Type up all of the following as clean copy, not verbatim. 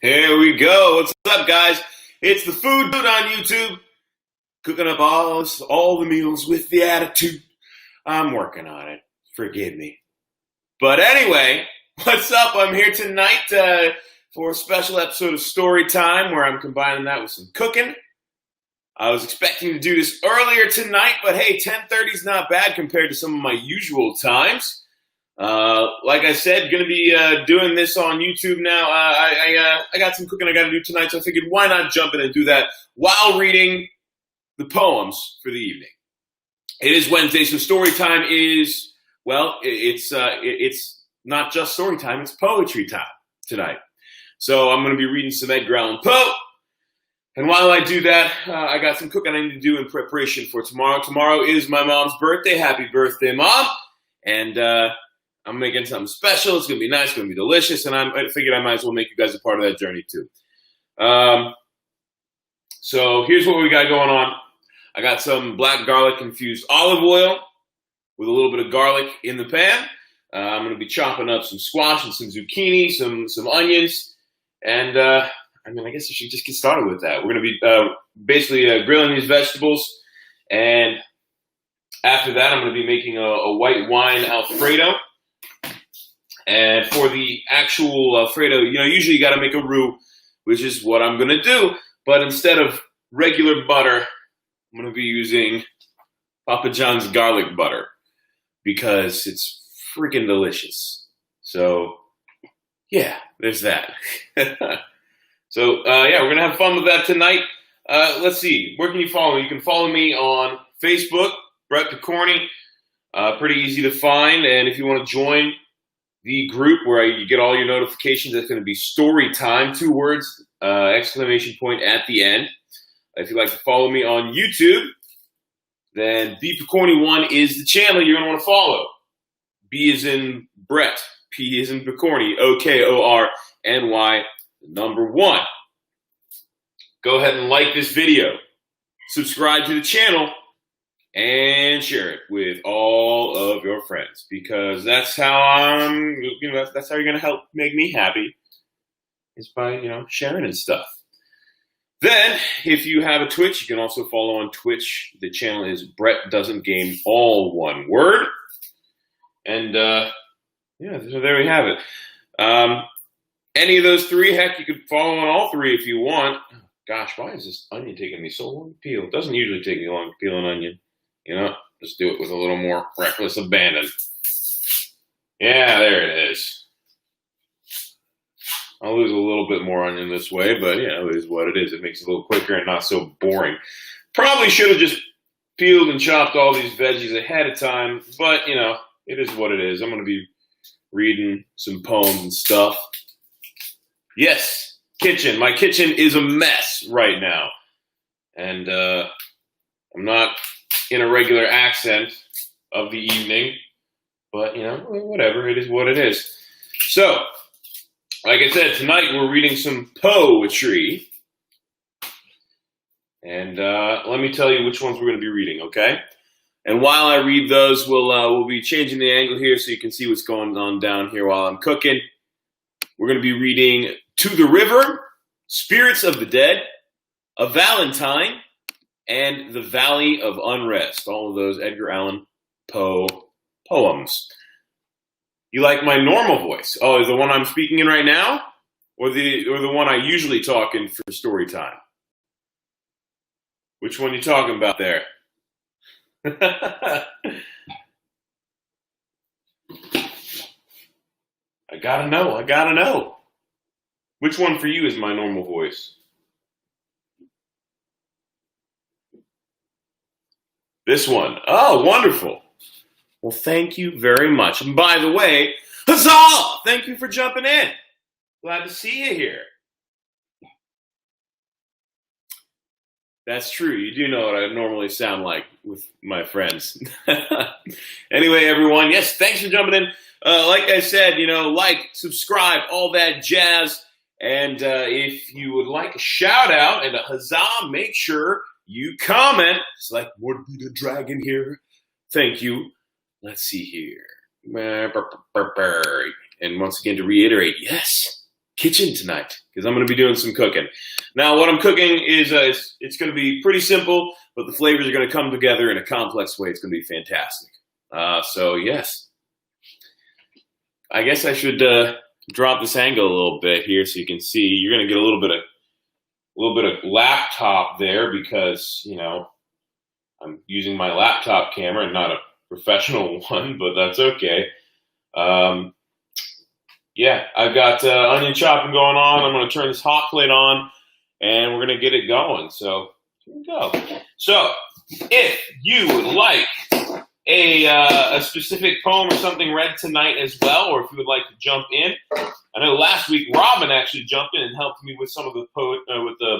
Here we go. What's up, guys? It's the Food Dude on YouTube. Cooking up all the meals with the attitude. I'm working on it. Forgive me. But anyway, what's up? I'm here tonight for a special episode of Story Time where I'm combining that with some cooking. I was expecting to do this earlier tonight, but hey, 10:30 is not bad compared to some of my usual times. Like I said, going to be doing this on YouTube now. I got some cooking I got to do tonight, so I figured why not jump in and do that while reading the poems for the evening. It is Wednesday, so story time is, well, it's not just story time, it's poetry time tonight. So I'm going to be reading some Edgar Allan Poe. And while I do that, I got some cooking I need to do in preparation for tomorrow. Tomorrow is my mom's birthday. Happy birthday, Mom. And I'm making something special. It's going to be nice. It's going to be delicious. And I figured I might as well make you guys a part of that journey too. So here's what we got going on. I got some black garlic infused olive oil with a little bit of garlic in the pan. I'm going to be chopping up some squash and some zucchini, some onions. And I guess I should just get started with that. We're going to be basically grilling these vegetables. And after that, I'm going to be making a white wine Alfredo. And for the actual Alfredo, usually you got to make a roux, which is what I'm going to do. But instead of regular butter, I'm going to be using Papa John's garlic butter because it's freaking delicious. So, yeah, there's that. So, we're going to have fun with that tonight. Let's see. Where can you follow me? You can follow me on Facebook, Brett Picorni. Pretty easy to find. And if you want to join the group where you get all your notifications, that's going to be story time, 2 words, exclamation point at the end. If you'd like to follow me on YouTube, then B Picorni 1 is the channel you're going to want to follow. B is in Brett. P is in Picorni. OKORNY, number 1. Go ahead and like this video. Subscribe to the channel. And share it with all of your friends because that's how that's how you're going to help make me happy is by, sharing and stuff. Then, if you have a Twitch, you can also follow on Twitch. The channel is Brett Doesn't Game, all one word. And, so there we have it. Any of those 3, heck, you could follow on all 3 if you want. Gosh, why is this onion taking me so long to peel? It doesn't usually take me long to peel an onion. Just do it with a little more reckless abandon. Yeah, there it is. I'll lose a little bit more onion this way, but it is what it is. It makes it a little quicker and not so boring. Probably should have just peeled and chopped all these veggies ahead of time, but, it is what it is. I'm going to be reading some poems and stuff. Yes, kitchen. My kitchen is a mess right now. And I'm not in a regular accent of the evening, but whatever, it is what it is. So, like I said, tonight we're reading some poetry, and let me tell you which ones we're going to be reading, okay? And while I read those, we'll be changing the angle here so you can see what's going on down here while I'm cooking. We're going to be reading To the River, Spirits of the Dead, A Valentine, and The Valley of Unrest, all of those Edgar Allan Poe poems. You like my normal voice? Oh, is the one I'm speaking in right now? Or the one I usually talk in for story time? Which one are you talking about there? I gotta know. Which one for you is my normal voice? This one. Oh, wonderful. Well, thank you very much. And by the way, huzzah! Thank you for jumping in. Glad to see you here. That's true. You do know what I normally sound like with my friends. Anyway, everyone, yes, thanks for jumping in. Like I said, like, subscribe, all that jazz. And if you would like a shout out and a huzzah, make sure you comment. It's like, would be the dragon here? Thank you. Let's see here. And once again, to reiterate, yes, kitchen tonight because I'm going to be doing some cooking. Now, what I'm cooking is it's going to be pretty simple, but the flavors are going to come together in a complex way. It's going to be fantastic. So yes, I guess I should drop this angle a little bit here so you can see. You're going to get a little bit of laptop there because I'm using my laptop camera and not a professional one, but that's okay. Yeah, I've got onion chopping going on. I'm going to turn this hot plate on, and we're going to get it going. So here we go. So if you would like a specific poem or something read tonight as well, or if you would like to jump in, I know last week Robin actually jumped in and helped me with some of the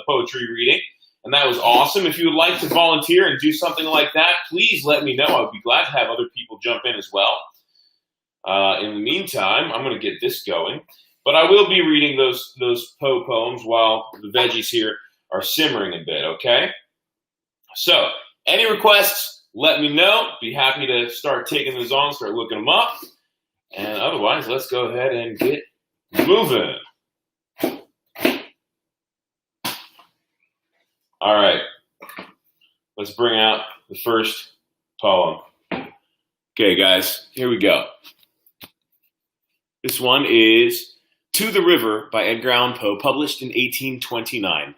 poetry reading, and that was awesome. If you would like to volunteer and do something like that, please let me know. I would be glad to have other people jump in as well. In the meantime, I'm going to get this going, but I will be reading those poems while the veggies here are simmering a bit, okay? So, any requests, let me know. Be happy to start taking those on, start looking them up. And otherwise, let's go ahead and get moving. All right, let's bring out the first poem. Okay, guys, here we go. This one is To the River by Edgar Allan Poe, published in 1829.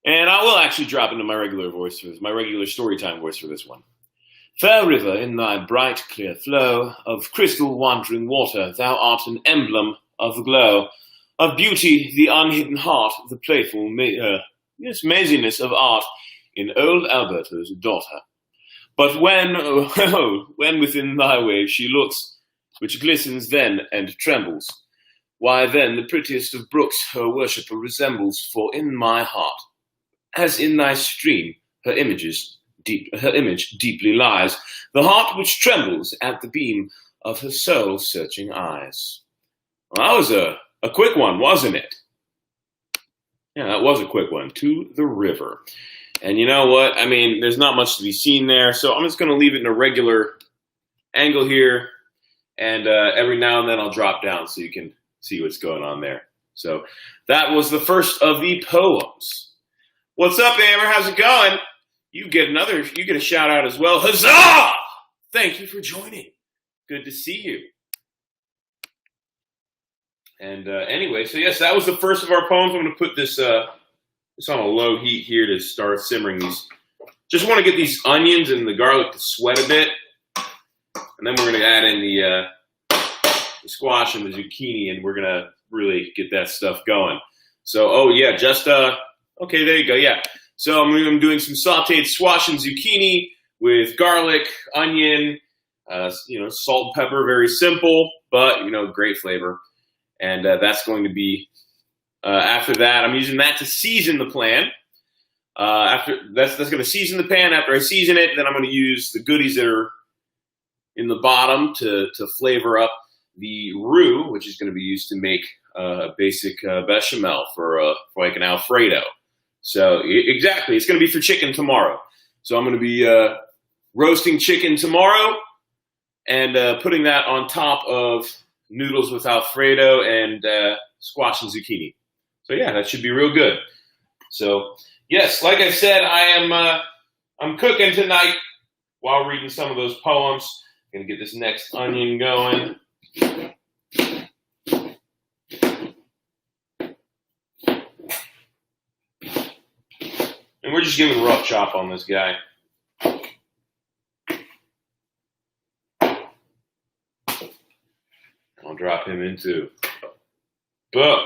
And I will actually drop into my regular voice for this, my regular storytime voice for this one. Fair river, in thy bright clear flow of crystal wandering water, thou art an emblem of the glow of beauty, the unhidden heart, the playful maziness of art in old Alberto's daughter. But when within thy wave she looks, which glistens then and trembles, why then the prettiest of brooks her worshipper resembles, for in my heart, as in thy stream, her image deeply lies, the heart which trembles at the beam of her soul-searching eyes. Well, that was a quick one, wasn't it? Yeah, that was a quick one. To the River. And you know what? I mean, there's not much to be seen there, so I'm just going to leave it in a regular angle here, and every now and then I'll drop down so you can see what's going on there. So that was the first of the poems. What's up, Amber? How's it going? You get a shout out as well. Huzzah! Thank you for joining. Good to see you. And anyway, so yes, that was the first of our poems. I'm going to put this on a low heat here to start simmering these. Just want to get these onions and the garlic to sweat a bit. And then we're going to add in the squash and the zucchini, and we're going to really get that stuff going. So, okay, there you go, yeah. So I'm doing some sauteed squash and zucchini with garlic, onion, salt, pepper, very simple, but, great flavor. And that's going to be, after that, I'm using that to season the pan. That's going to season the pan. After I season it, then I'm going to use the goodies that are in the bottom to flavor up the roux, which is going to be used to make a basic bechamel for like an Alfredo. So exactly, it's going to be for chicken tomorrow. So I'm going to be roasting chicken tomorrow and putting that on top of noodles with Alfredo and squash and zucchini. So yeah, that should be real good. So yes, like I said, I'm cooking tonight while reading some of those poems. I'm gonna get this next onion going. And we're just giving a rough chop on this guy. I'll drop him in too. Boom.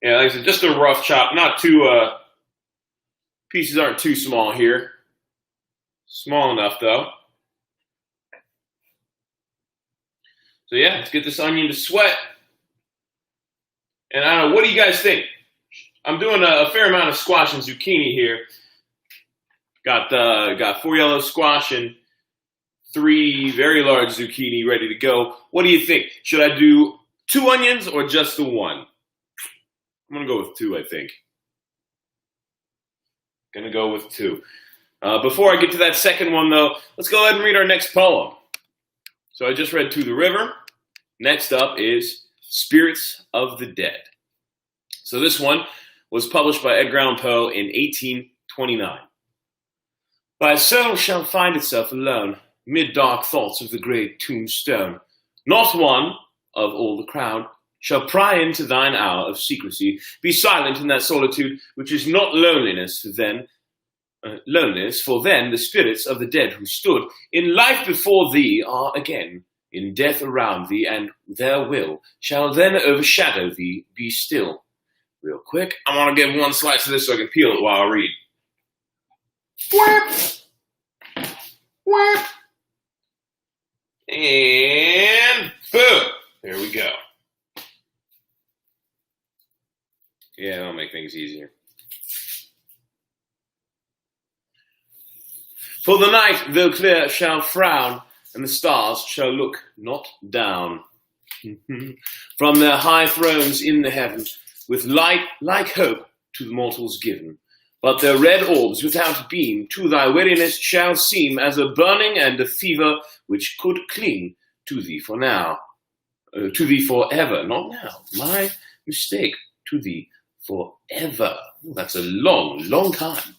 Yeah, like I said, just a rough chop. Not too, pieces aren't too small here. Small enough though. So yeah, let's get this onion to sweat. And I don't know, what do you guys think? I'm doing a fair amount of squash and zucchini here. Got 4 yellow squash and 3 very large zucchini ready to go. What do you think? Should I do 2 onions or just the 1? I'm going to go with 2, I think. Going to go with 2. Before I get to that second one, though, let's go ahead and read our next poem. So I just read To the River. Next up is Spirits of the Dead. So this one was published by Edgar Allan Poe in 1829. Thy soul shall find itself alone, mid dark thoughts of the great tombstone. Not one of all the crowd shall pry into thine hour of secrecy. Be silent in that solitude which is not loneliness, for then the spirits of the dead who stood in life before thee are again in death around thee, and their will shall then overshadow thee. Be still. Real quick, I want to give one slice of this so I can peel it while I read. Whap. And boom. There we go. Yeah, that'll make things easier. For the night, though clear, shall frown, and the stars shall look not down from their high thrones in the heaven, with light like hope to the mortals given. But their red orbs without beam to thy weariness shall seem as a burning and a fever which could cling to thee for now, to thee forever, not now, my mistake, to thee forever. That's a long, long time.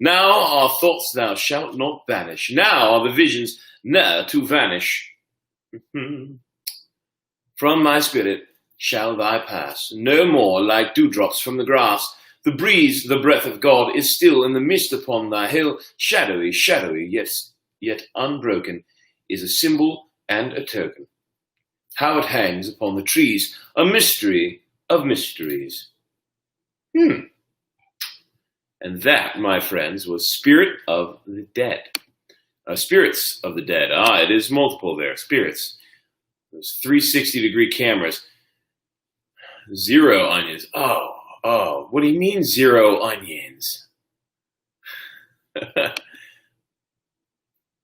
Now our thoughts thou shalt not banish. Now are the visions ne'er to vanish. From my spirit shall thy pass, no more like dewdrops from the grass. The breeze, the breath of God, is still in the mist upon thy hill. Shadowy, shadowy, yet unbroken, is a symbol and a token. How it hangs upon the trees, a mystery of mysteries. And that, my friends, was Spirit of the Dead. Spirits of the Dead. It is multiple there. Spirits. Those 360-degree cameras. Zero onions. Oh, what do you mean 0 onions?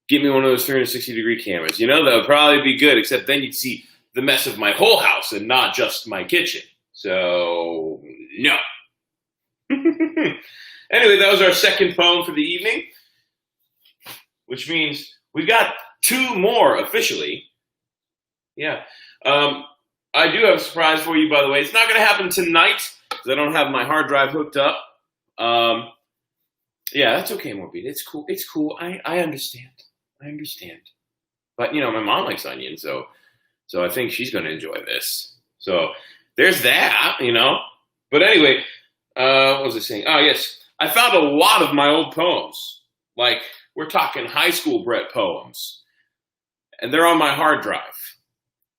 Give me one of those 360-degree cameras. You know, that would probably be good, except then you'd see the mess of my whole house and not just my kitchen. So, no. Anyway, that was our second poem for the evening, which means we got 2 more officially. Yeah. I do have a surprise for you, by the way. It's not going to happen tonight because I don't have my hard drive hooked up. Yeah, that's okay, Morbid. It's cool. It's cool. I understand. I understand. But, you know, my mom likes onions, so I think she's going to enjoy this. So there's that, you know. But anyway, what was I saying? Oh, yes. I found a lot of my old poems. Like, we're talking high school Brett poems. And they're on my hard drive.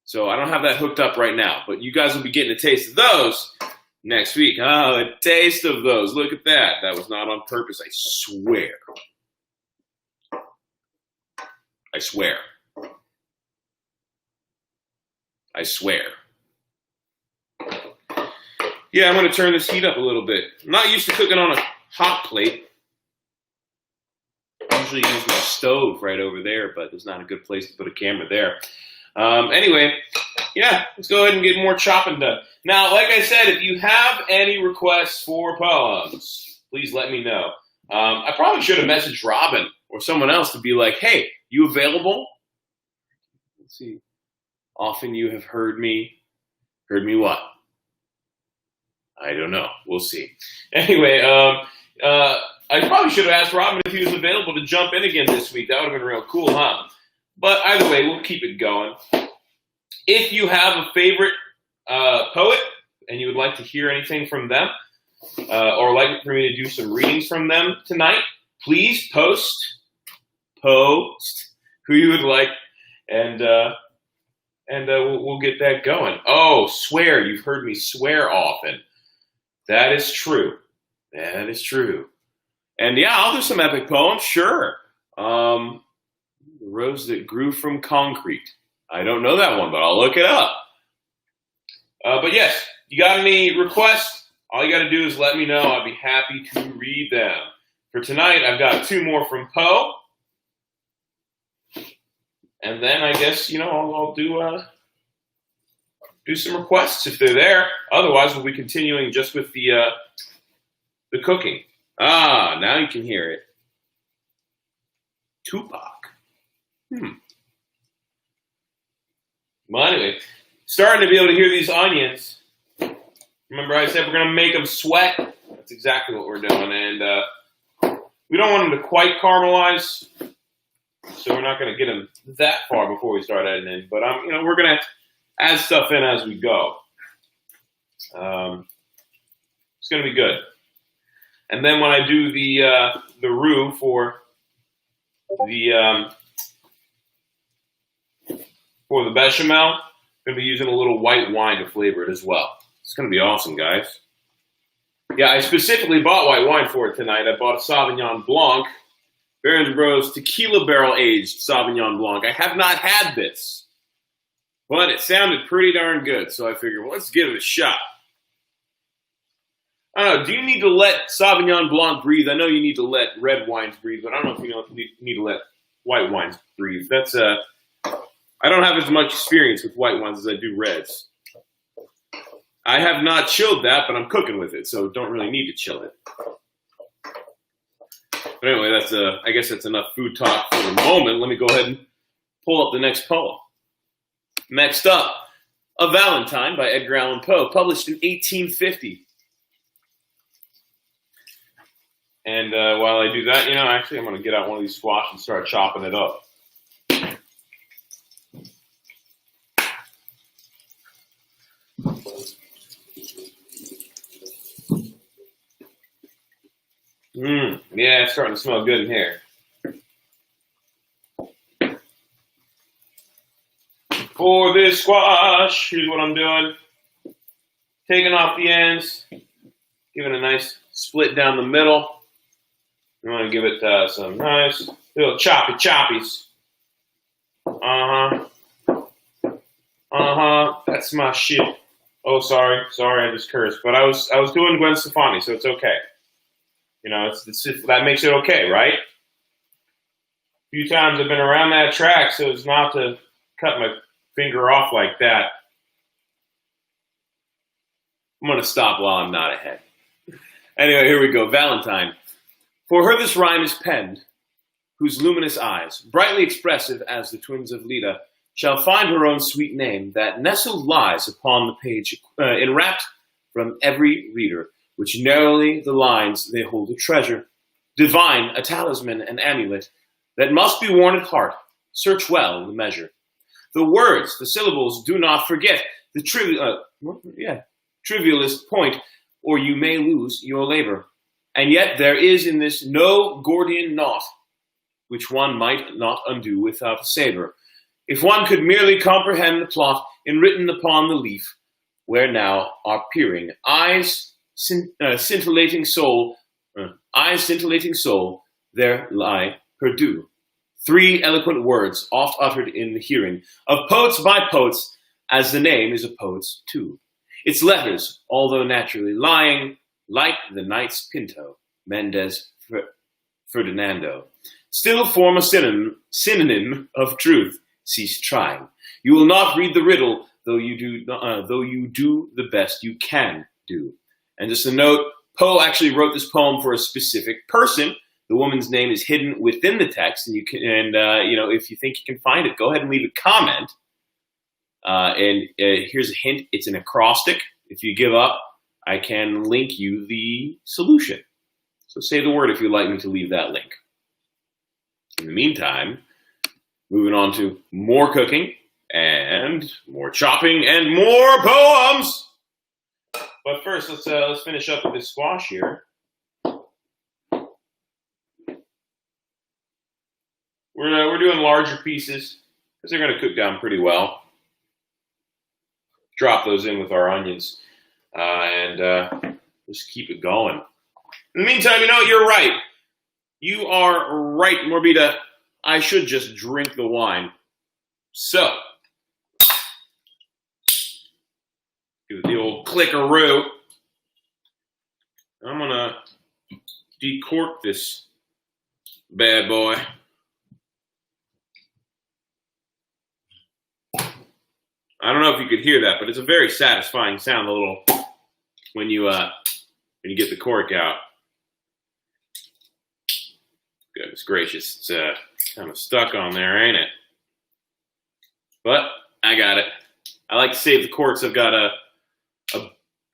So I don't have that hooked up right now. But you guys will be getting a taste of those next week. Oh, a taste of those. Look at that. That was not on purpose, I swear. I swear. I swear. Yeah, I'm going to turn this heat up a little bit. I'm not used to cooking on a hot plate. I usually use my stove right over there, but there's not a good place to put a camera there. Anyway, yeah, let's go ahead and get more chopping done. Now, like I said, if you have any requests for poems, please let me know. I probably should have messaged Robin or someone else to be like, hey, you available? Let's see. Often you have heard me. Heard me what? I don't know. We'll see. Anyway, I probably should have asked Robin if he was available to jump in again this week. That would have been real cool, huh? But either way, we'll keep it going. If you have a favorite poet and you would like to hear anything from them, or like for me to do some readings from them tonight, please post who you would like, and we'll get that going. Oh, swear. You've heard me swear often. That is true. That is true. And yeah, I'll do some epic poems, sure. The Rose That Grew from Concrete. I don't know that one, but I'll look it up. But yes, you got any requests? All you got to do is let me know. I'll be happy to read them. For tonight, I've got 2 more from Poe. And then I guess, you know, I'll do some requests if they're there. Otherwise, we'll be continuing just with the cooking. Ah, now you can hear it. Tupac. But anyway, starting to be able to hear these onions. Remember I said we're going to make them sweat? That's exactly what we're doing. And we don't want them to quite caramelize, so we're not going to get them that far before we start adding in. But we're going to add stuff in as we go. It's going to be good. And then when I do the roux for the bechamel, I'm going to be using a little white wine to flavor it as well. It's going to be awesome, guys. Yeah, I specifically bought white wine for it tonight. I bought a Sauvignon Blanc, Barons Bros Tequila Barrel Aged Sauvignon Blanc. I have not had this, but it sounded pretty darn good, so I figured, well, let's give it a shot. I don't know, do you need to let Sauvignon Blanc breathe? I know you need to let red wines breathe, but I don't know if you need to let white wines breathe. That's I don't have as much experience with white wines as I do reds. I have not chilled that, but I'm cooking with it, so don't really need to chill it. But anyway, I guess that's enough food talk for the moment. Let me go ahead and pull up the next poem. Next up, A Valentine by Edgar Allan Poe, published in 1850. And while I do that, actually I'm going to get out one of these squash and start chopping it up. Yeah, it's starting to smell good in here. For this squash, here's what I'm doing. Taking off the ends, giving a nice split down the middle. You want to give it some nice little choppy choppies. That's my shit. Oh, sorry, I just cursed. But I was doing Gwen Stefani, so it's okay. That makes it okay, right? A few times I've been around that track, so as not to cut my finger off like that. I'm going to stop while I'm not ahead. Anyway, here we go. Valentine. For her this rhyme is penned, whose luminous eyes, brightly expressive as the twins of Leda, shall find her own sweet name, that nestled lies upon the page, enwrapped from every reader, which narrowly the lines they hold a treasure, divine, a talisman, an amulet, that must be worn at heart, search well the measure. The words, the syllables, do not forget the trivialist point, or you may lose your labor. And yet there is in this no Gordian knot, which one might not undo without a saber, if one could merely comprehend the plot enwritten upon the leaf, where now are peering scintillating soul, there lie perdu. 3 eloquent words, oft uttered in the hearing of poets by poets, as the name is a poet's too. Its letters, although naturally lying, like the knight's Pinto, Mendez Ferdinando, still form a synonym of truth. Cease trying. You will not read the riddle, though you do the best you can do. And just a note, Poe actually wrote this poem for a specific person. The woman's name is hidden within the text, and if you think you can find it, go ahead and leave a comment. Here's a hint: it's an acrostic. If you give up, I can link you the solution. So say the word if you'd like me to leave that link. In the meantime, moving on to more cooking and more chopping and more poems. But first, let's finish up with this squash here. We're doing larger pieces because they're going to cook down pretty well. Drop those in with our onions and just keep it going. In the meantime, you're right. You are right, Morbida. I should just drink the wine. So, give it the old clickaroo. I'm going to decork this bad boy. I don't know if you could hear that, but it's a very satisfying sound, a little when you get the cork out. Goodness gracious, it's kind of stuck on there, ain't it? But I got it. I like to save the corks. I've got a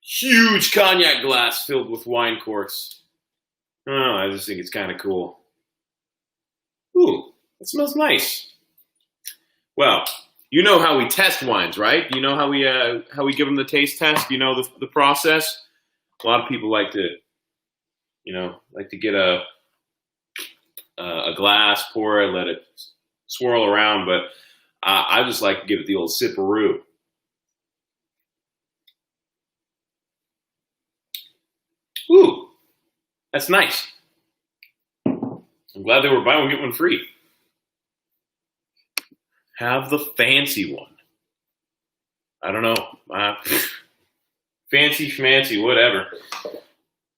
huge cognac glass filled with wine corks. Oh, I just think it's kind of cool. Ooh, it smells nice. Well, you know how we test wines, right? You know how we give them the taste test. You know the process. A lot of people like to, get a glass, pour it, let it swirl around. But I just like to give it the old sipperoo. Ooh, that's nice. I'm glad they were buy one, get one free. Have the fancy one. I don't know. Fancy schmancy, whatever.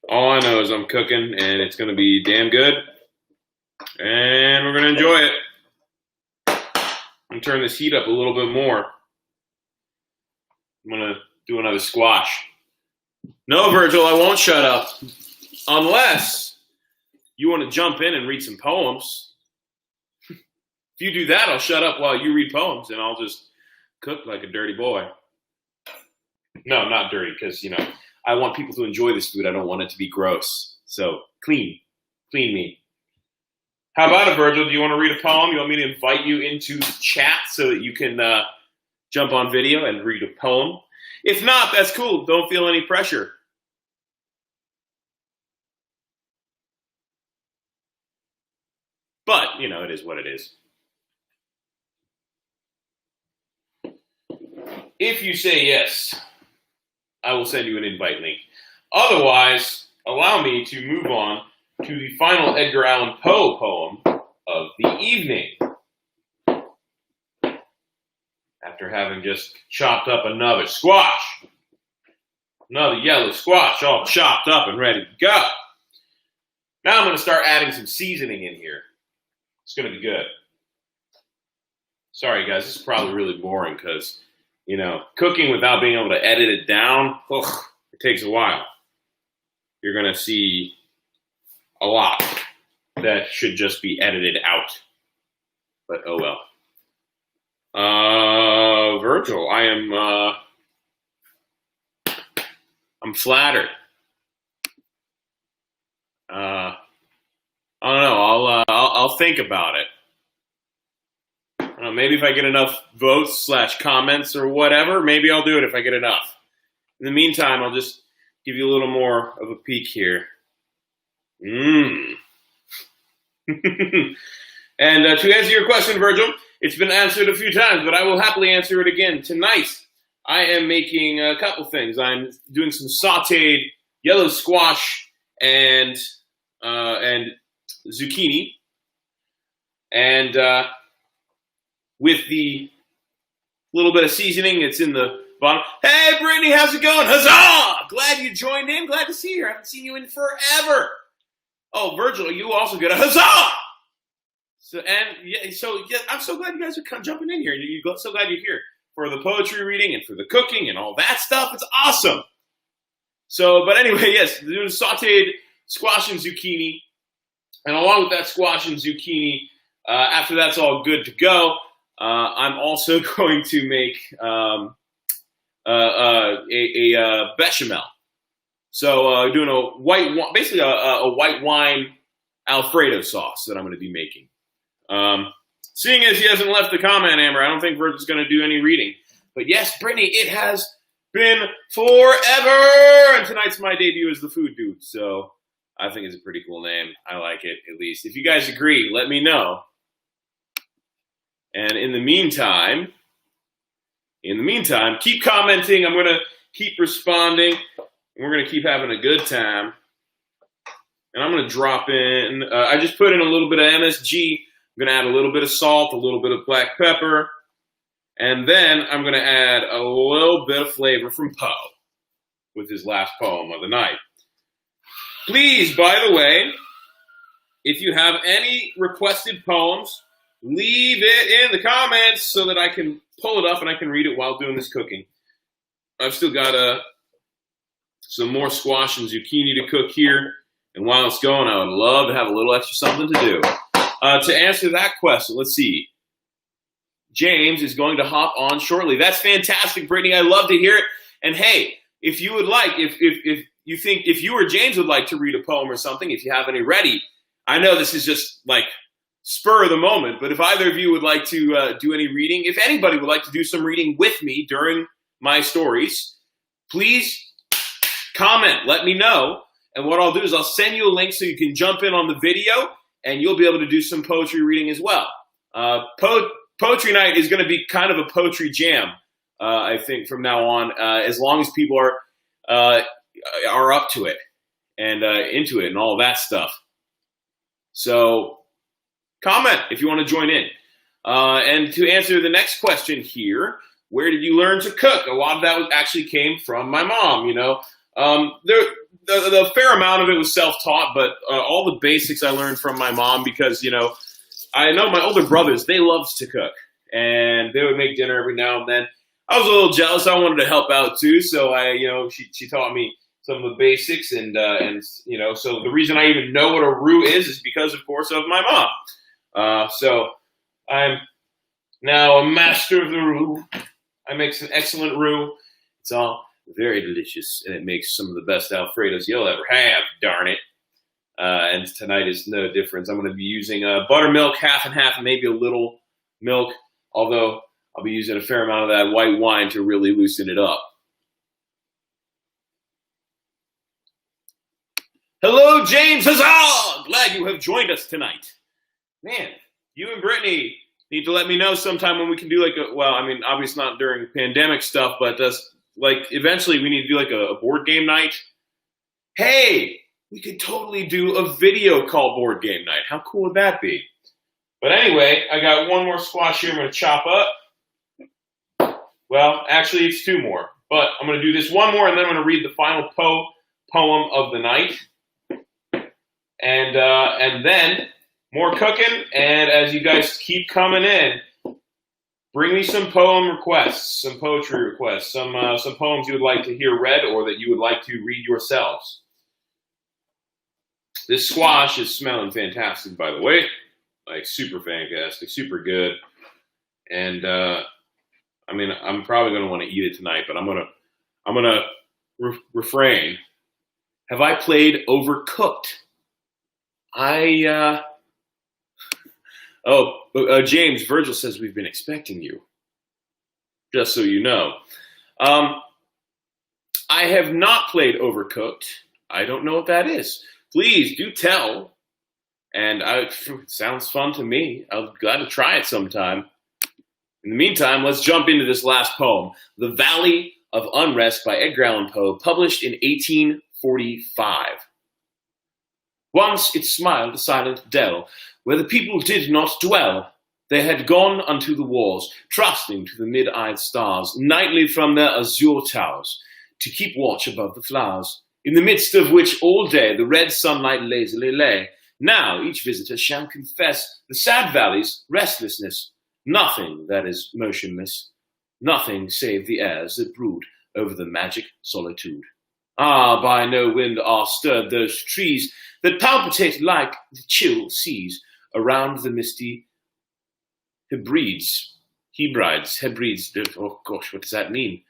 All I know is I'm cooking and it's going to be damn good. And we're going to enjoy it. I'm going to turn this heat up a little bit more. I'm going to do another squash. No, Virgil, I won't shut up. Unless you want to jump in and read some poems. If you do that, I'll shut up while you read poems, and I'll just cook like a dirty boy. No, not dirty, because, I want people to enjoy this food. I don't want it to be gross. So, clean me. How about it, Virgil? Do you want to read a poem? You want me to invite you into the chat so that you can jump on video and read a poem? If not, that's cool. Don't feel any pressure. But, it is what it is. If you say yes, I will send you an invite link. Otherwise, allow me to move on to the final Edgar Allan Poe poem of the evening. After having just chopped up another squash. Another yellow squash all chopped up and ready to go. Now I'm going to start adding some seasoning in here. It's going to be good. Sorry, guys. This is probably really boring because, cooking without being able to edit it down, it takes a while. You're going to see a lot that should just be edited out. But oh well. Virgil, I'm flattered. I don't know. I'll think about it. I don't know, maybe if I get enough votes / comments or whatever, maybe I'll do it if I get enough. In the meantime, I'll just give you a little more of a peek here. And to answer your question, Virgil, it's been answered a few times, but I will happily answer it again. Tonight, I am making a couple things. I'm doing some sautéed yellow squash and zucchini, and with the little bit of seasoning, it's in the bottom. Hey, Brittany, how's it going? Huzzah! Glad you joined in. Glad to see you. I haven't seen you in forever. Oh, Virgil, you also get a huzzah! So I'm so glad you guys are jumping in here. I'm so glad you're here for the poetry reading and for the cooking and all that stuff. It's awesome. So, but anyway, yes, doing sautéed squash and zucchini. And along with that squash and zucchini, after that's all good to go, I'm also going to make a bechamel. So doing a basically a white wine Alfredo sauce that I'm going to be making. Seeing as he hasn't left the comment, Amber, I don't think Virgil's going to do any reading. But yes, Brittany, it has been forever! And tonight's my debut as the food dude, so I think it's a pretty cool name. I like it, at least. If you guys agree, let me know. And in the meantime, keep commenting. I'm going to keep responding. We're going to keep having a good time. And I'm going to drop in, I just put in a little bit of MSG. I'm going to add a little bit of salt, a little bit of black pepper. And then I'm going to add a little bit of flavor from Poe with his last poem of the night. Please, by the way, if you have any requested poems, leave it in the comments so that I can pull it up and I can read it while doing this cooking. I've still got some more squash and zucchini to cook here. And while it's going, I would love to have a little extra something to do. To answer that question, let's see. James is going to hop on shortly. That's fantastic, Brittany. I love to hear it. And hey, if you would like, if you think, if you or James would like to read a poem or something, if you have any ready, I know this is just like spur of the moment, but if either of you would like to do any reading, if anybody would like to do some reading with me during my stories, please comment, let me know. And what I'll do is I'll send you a link so you can jump in on the video and you'll be able to do some poetry reading as well. Poetry night is going to be kind of a poetry jam, I think, from now on, as long as people are up to it and into it and all that stuff. So comment if you want to join in. And to answer the next question here, where did you learn to cook? A lot of that actually came from my mom, you know. The fair amount of it was self-taught, but all the basics I learned from my mom because, you know, I know my older brothers, they loved to cook, and they would make dinner every now and then. I was a little jealous. I wanted to help out too, so she taught me some of the basics, and you know, so the reason I even know what a roux is because, of course, of my mom. So I'm now a master of the roux. I make some excellent roux. It's all very delicious, and it makes some of the best Alfredos you'll ever have, darn it. And tonight is no difference. I'm going to be using buttermilk, half and half, and maybe a little milk, although I'll be using a fair amount of that white wine to really loosen it up. Hello, James. Huzzah! Glad you have joined us tonight. Man, you and Brittany need to let me know sometime when we can do like obviously not during pandemic stuff, but like eventually we need to do like a board game night. Hey! We could totally do a video call board game night. How cool would that be? But anyway, I got one more squash here I'm going to chop up. Well, actually, it's two more. But I'm going to do this one more, and then I'm going to read the final poem of the night. And then more cooking. And as you guys keep coming in, bring me some poem requests, some poetry requests, some poems you would like to hear read or that you would like to read yourselves. This squash is smelling fantastic, by the way. Like, super fantastic, super good. And, I'm probably going to want to eat it tonight, but I'm going to refrain. Have I played Overcooked? James, Virgil says we've been expecting you. Just so you know. I have not played Overcooked. I don't know what that is. Please do tell. And it sounds fun to me. I'm glad to try it sometime. In the meantime, let's jump into this last poem. The Valley of Unrest by Edgar Allan Poe, published in 1845. Once it smiled a silent dell, where the people did not dwell. They had gone unto the wars, trusting to the mid-eyed stars, nightly from their azure towers, to keep watch above the flowers, in the midst of which all day the red sunlight lazily lay. Now each visitor shall confess the sad valley's restlessness, nothing that is motionless, nothing save the airs that brood over the magic solitude. Ah, by no wind are stirred those trees that palpitate like the chill seas around the misty Hebrides. Oh gosh, what does that mean?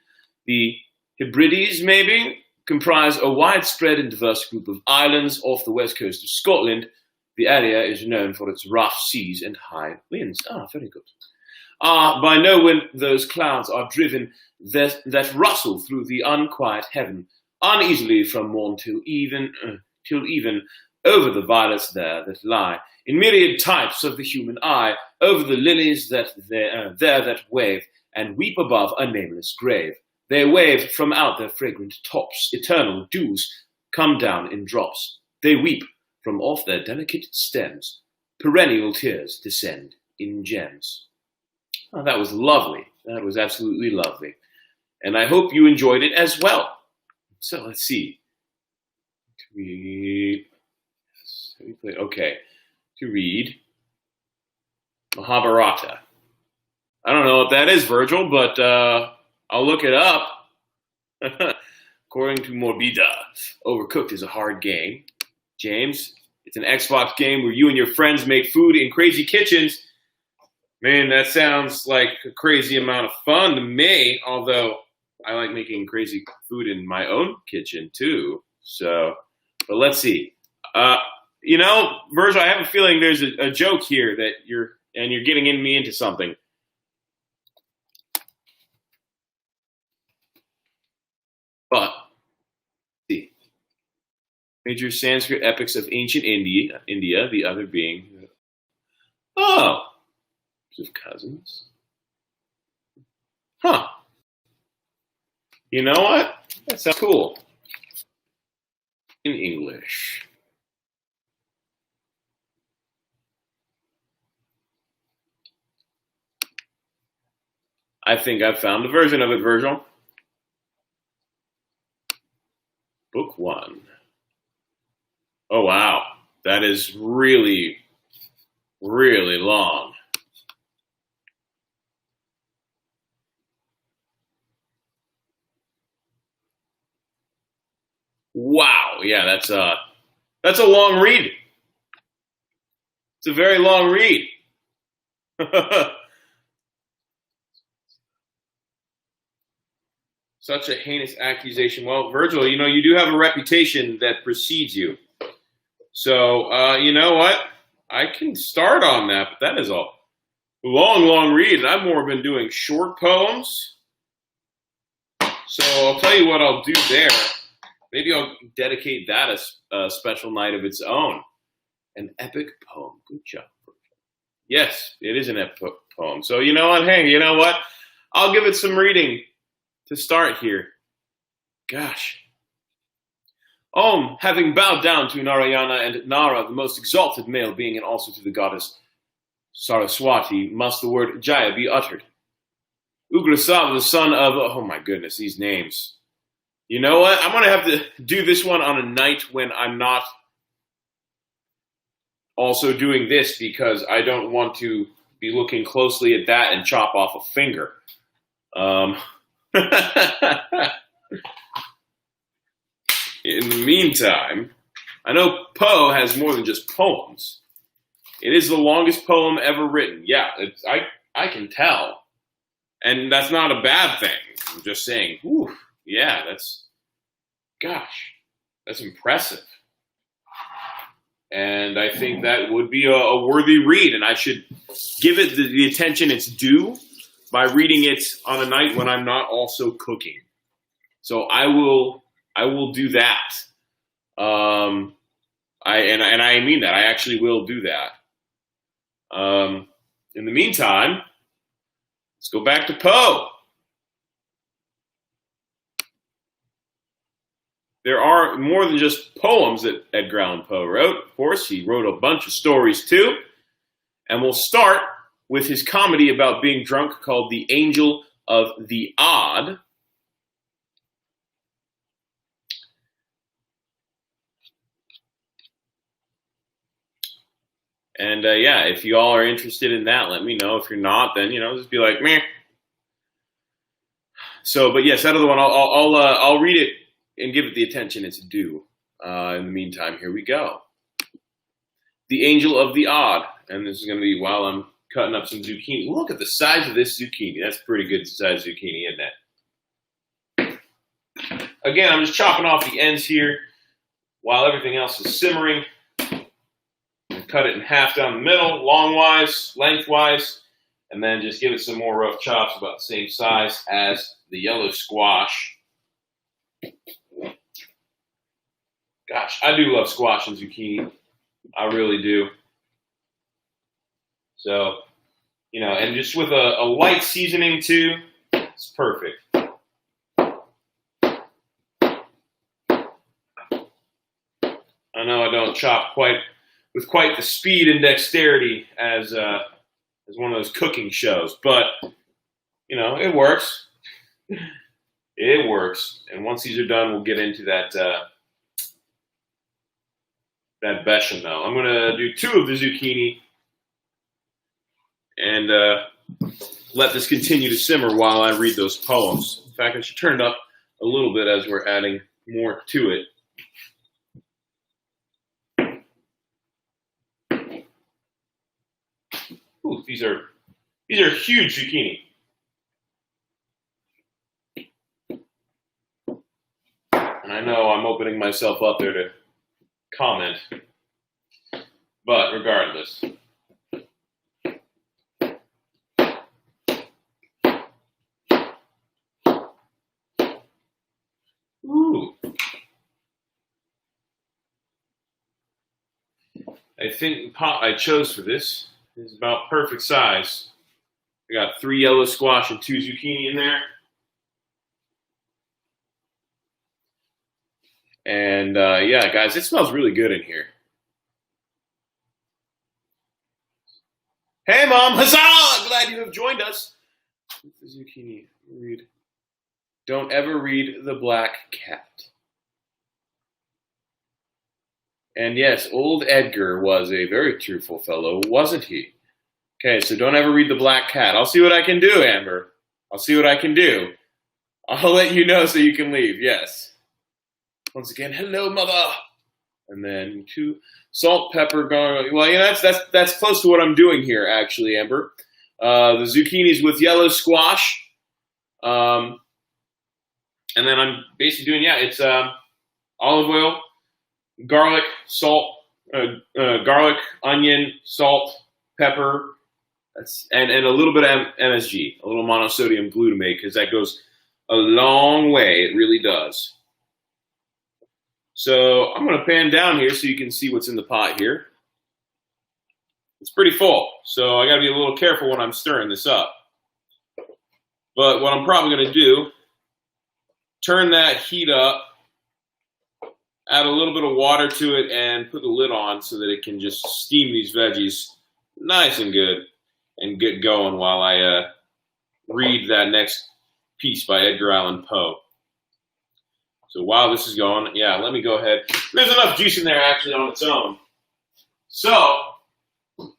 The Hebrides, maybe, comprise a widespread and diverse group of islands off the west coast of Scotland. The area is known for its rough seas and high winds. Ah, very good. By no wind those clouds are driven that rustle through the unquiet heaven, uneasily from morn till even, over the violets there that lie, in myriad types of the human eye, over the lilies that there that wave, and weep above a nameless grave. They wave from out their fragrant tops, eternal dews come down in drops. They weep from off their delicate stems, perennial tears descend in gems. Oh, that was lovely. That was absolutely lovely. And I hope you enjoyed it as well. So let's see. To read Mahabharata. I don't know what that is, Virgil, but I'll look it up. According to Morbida, Overcooked is a hard game. James, it's an Xbox game where you and your friends make food in crazy kitchens. Man, that sounds like a crazy amount of fun to me, although I like making crazy food in my own kitchen too. So, but let's see. Uh, Virgil, I have a feeling there's a joke here that you're getting me into something. But see, major Sanskrit epics of ancient India, the other being oh, of cousins. Huh. You know what? That sounds cool. In English. I think I've found a version of it, Virgil. Book 1. Oh, wow. That is really, really long. Wow. Yeah, that's a long read. It's a very long read. Such a heinous accusation. Well, Virgil, you do have a reputation that precedes you. So, you know what? I can start on that, but that is a long, long read. And I've more been doing short poems. So I'll tell you what I'll do there. Maybe I'll dedicate that a special night of its own. An epic poem. Good job. Yes, it is an epic poem. So you know what? Hey, you know what? I'll give it some reading to start here. Gosh. Om, having bowed down to Narayana and Nara, the most exalted male being, and also to the goddess Saraswati, must the word Jaya be uttered. Ugrasava, the son of, oh my goodness, these names. You know what? I'm going to have to do this one on a night when I'm not also doing this, because I don't want to be looking closely at that and chop off a finger. In the meantime, I know Poe has more than just poems. It is the longest poem ever written. Yeah, I can tell. And that's not a bad thing. I'm just saying, whew, yeah, that's impressive. And I think that would be a worthy read, and I should give it the attention it's due by reading it on a night when I'm not also cooking. So I will do that. I mean that. I actually will do that. In the meantime, let's go back to Poe. There are more than just poems that Edgar Allan Poe wrote. Of course, he wrote a bunch of stories too. And we'll start with his comedy about being drunk called The Angel of the Odd. And yeah, if you all are interested in that, let me know. If you're not, then just be like, meh. So, but yes, that other one, I'll read it and give it the attention it's due. In the meantime, here we go. The Angel of the Odd, and this is going to be while I'm cutting up some zucchini. Look at the size of this zucchini. That's pretty good size zucchini, isn't it? Again, I'm just chopping off the ends here while everything else is simmering. Cut it in half down the middle, longwise, lengthwise, and then just give it some more rough chops about the same size as the yellow squash. Gosh, I do love squash and zucchini. I really do. So, and just with a light seasoning too, it's perfect. I know I don't chop with quite the speed and dexterity as one of those cooking shows, but it works. It works. And once these are done, we'll get into that bechamel. I'm gonna do 2 of the zucchini and let this continue to simmer while I read those poems. In fact, I should turn it up a little bit as we're adding more to it. Ooh, these are These are huge zucchini. And I know I'm opening myself up there to comment, but regardless. Ooh. I think the pot I chose for this is about perfect size. I got 3 yellow squash and 2 zucchini in there. And yeah, guys, it smells really good in here. Hey, Mom! Huzzah! Glad you have joined us. The zucchini. Read. Don't ever read The Black Cat. And yes, old Edgar was a very truthful fellow, wasn't he? Okay, so don't ever read The Black Cat. I'll see what I can do, Amber. I'll see what I can do. I'll let you know so you can leave, yes. Once again, hello, Mother. And then 2 salt, pepper, garlic. Well, yeah, that's close to what I'm doing here, actually, Amber. The zucchinis with yellow squash. And then I'm basically doing, yeah, it's olive oil, garlic, salt, garlic, onion, salt, pepper, and a little bit of MSG, a little monosodium glutamate, because that goes a long way. It really does. So I'm going to pan down here so you can see what's in the pot here. It's pretty full, so I got to be a little careful when I'm stirring this up. But what I'm probably going to do, turn that heat up, add a little bit of water to it, and put the lid on so that it can just steam these veggies nice and good and get going while I read that next piece by Edgar Allan Poe. So while this is going, yeah, let me go ahead. There's enough juice in there actually on its own. So I'm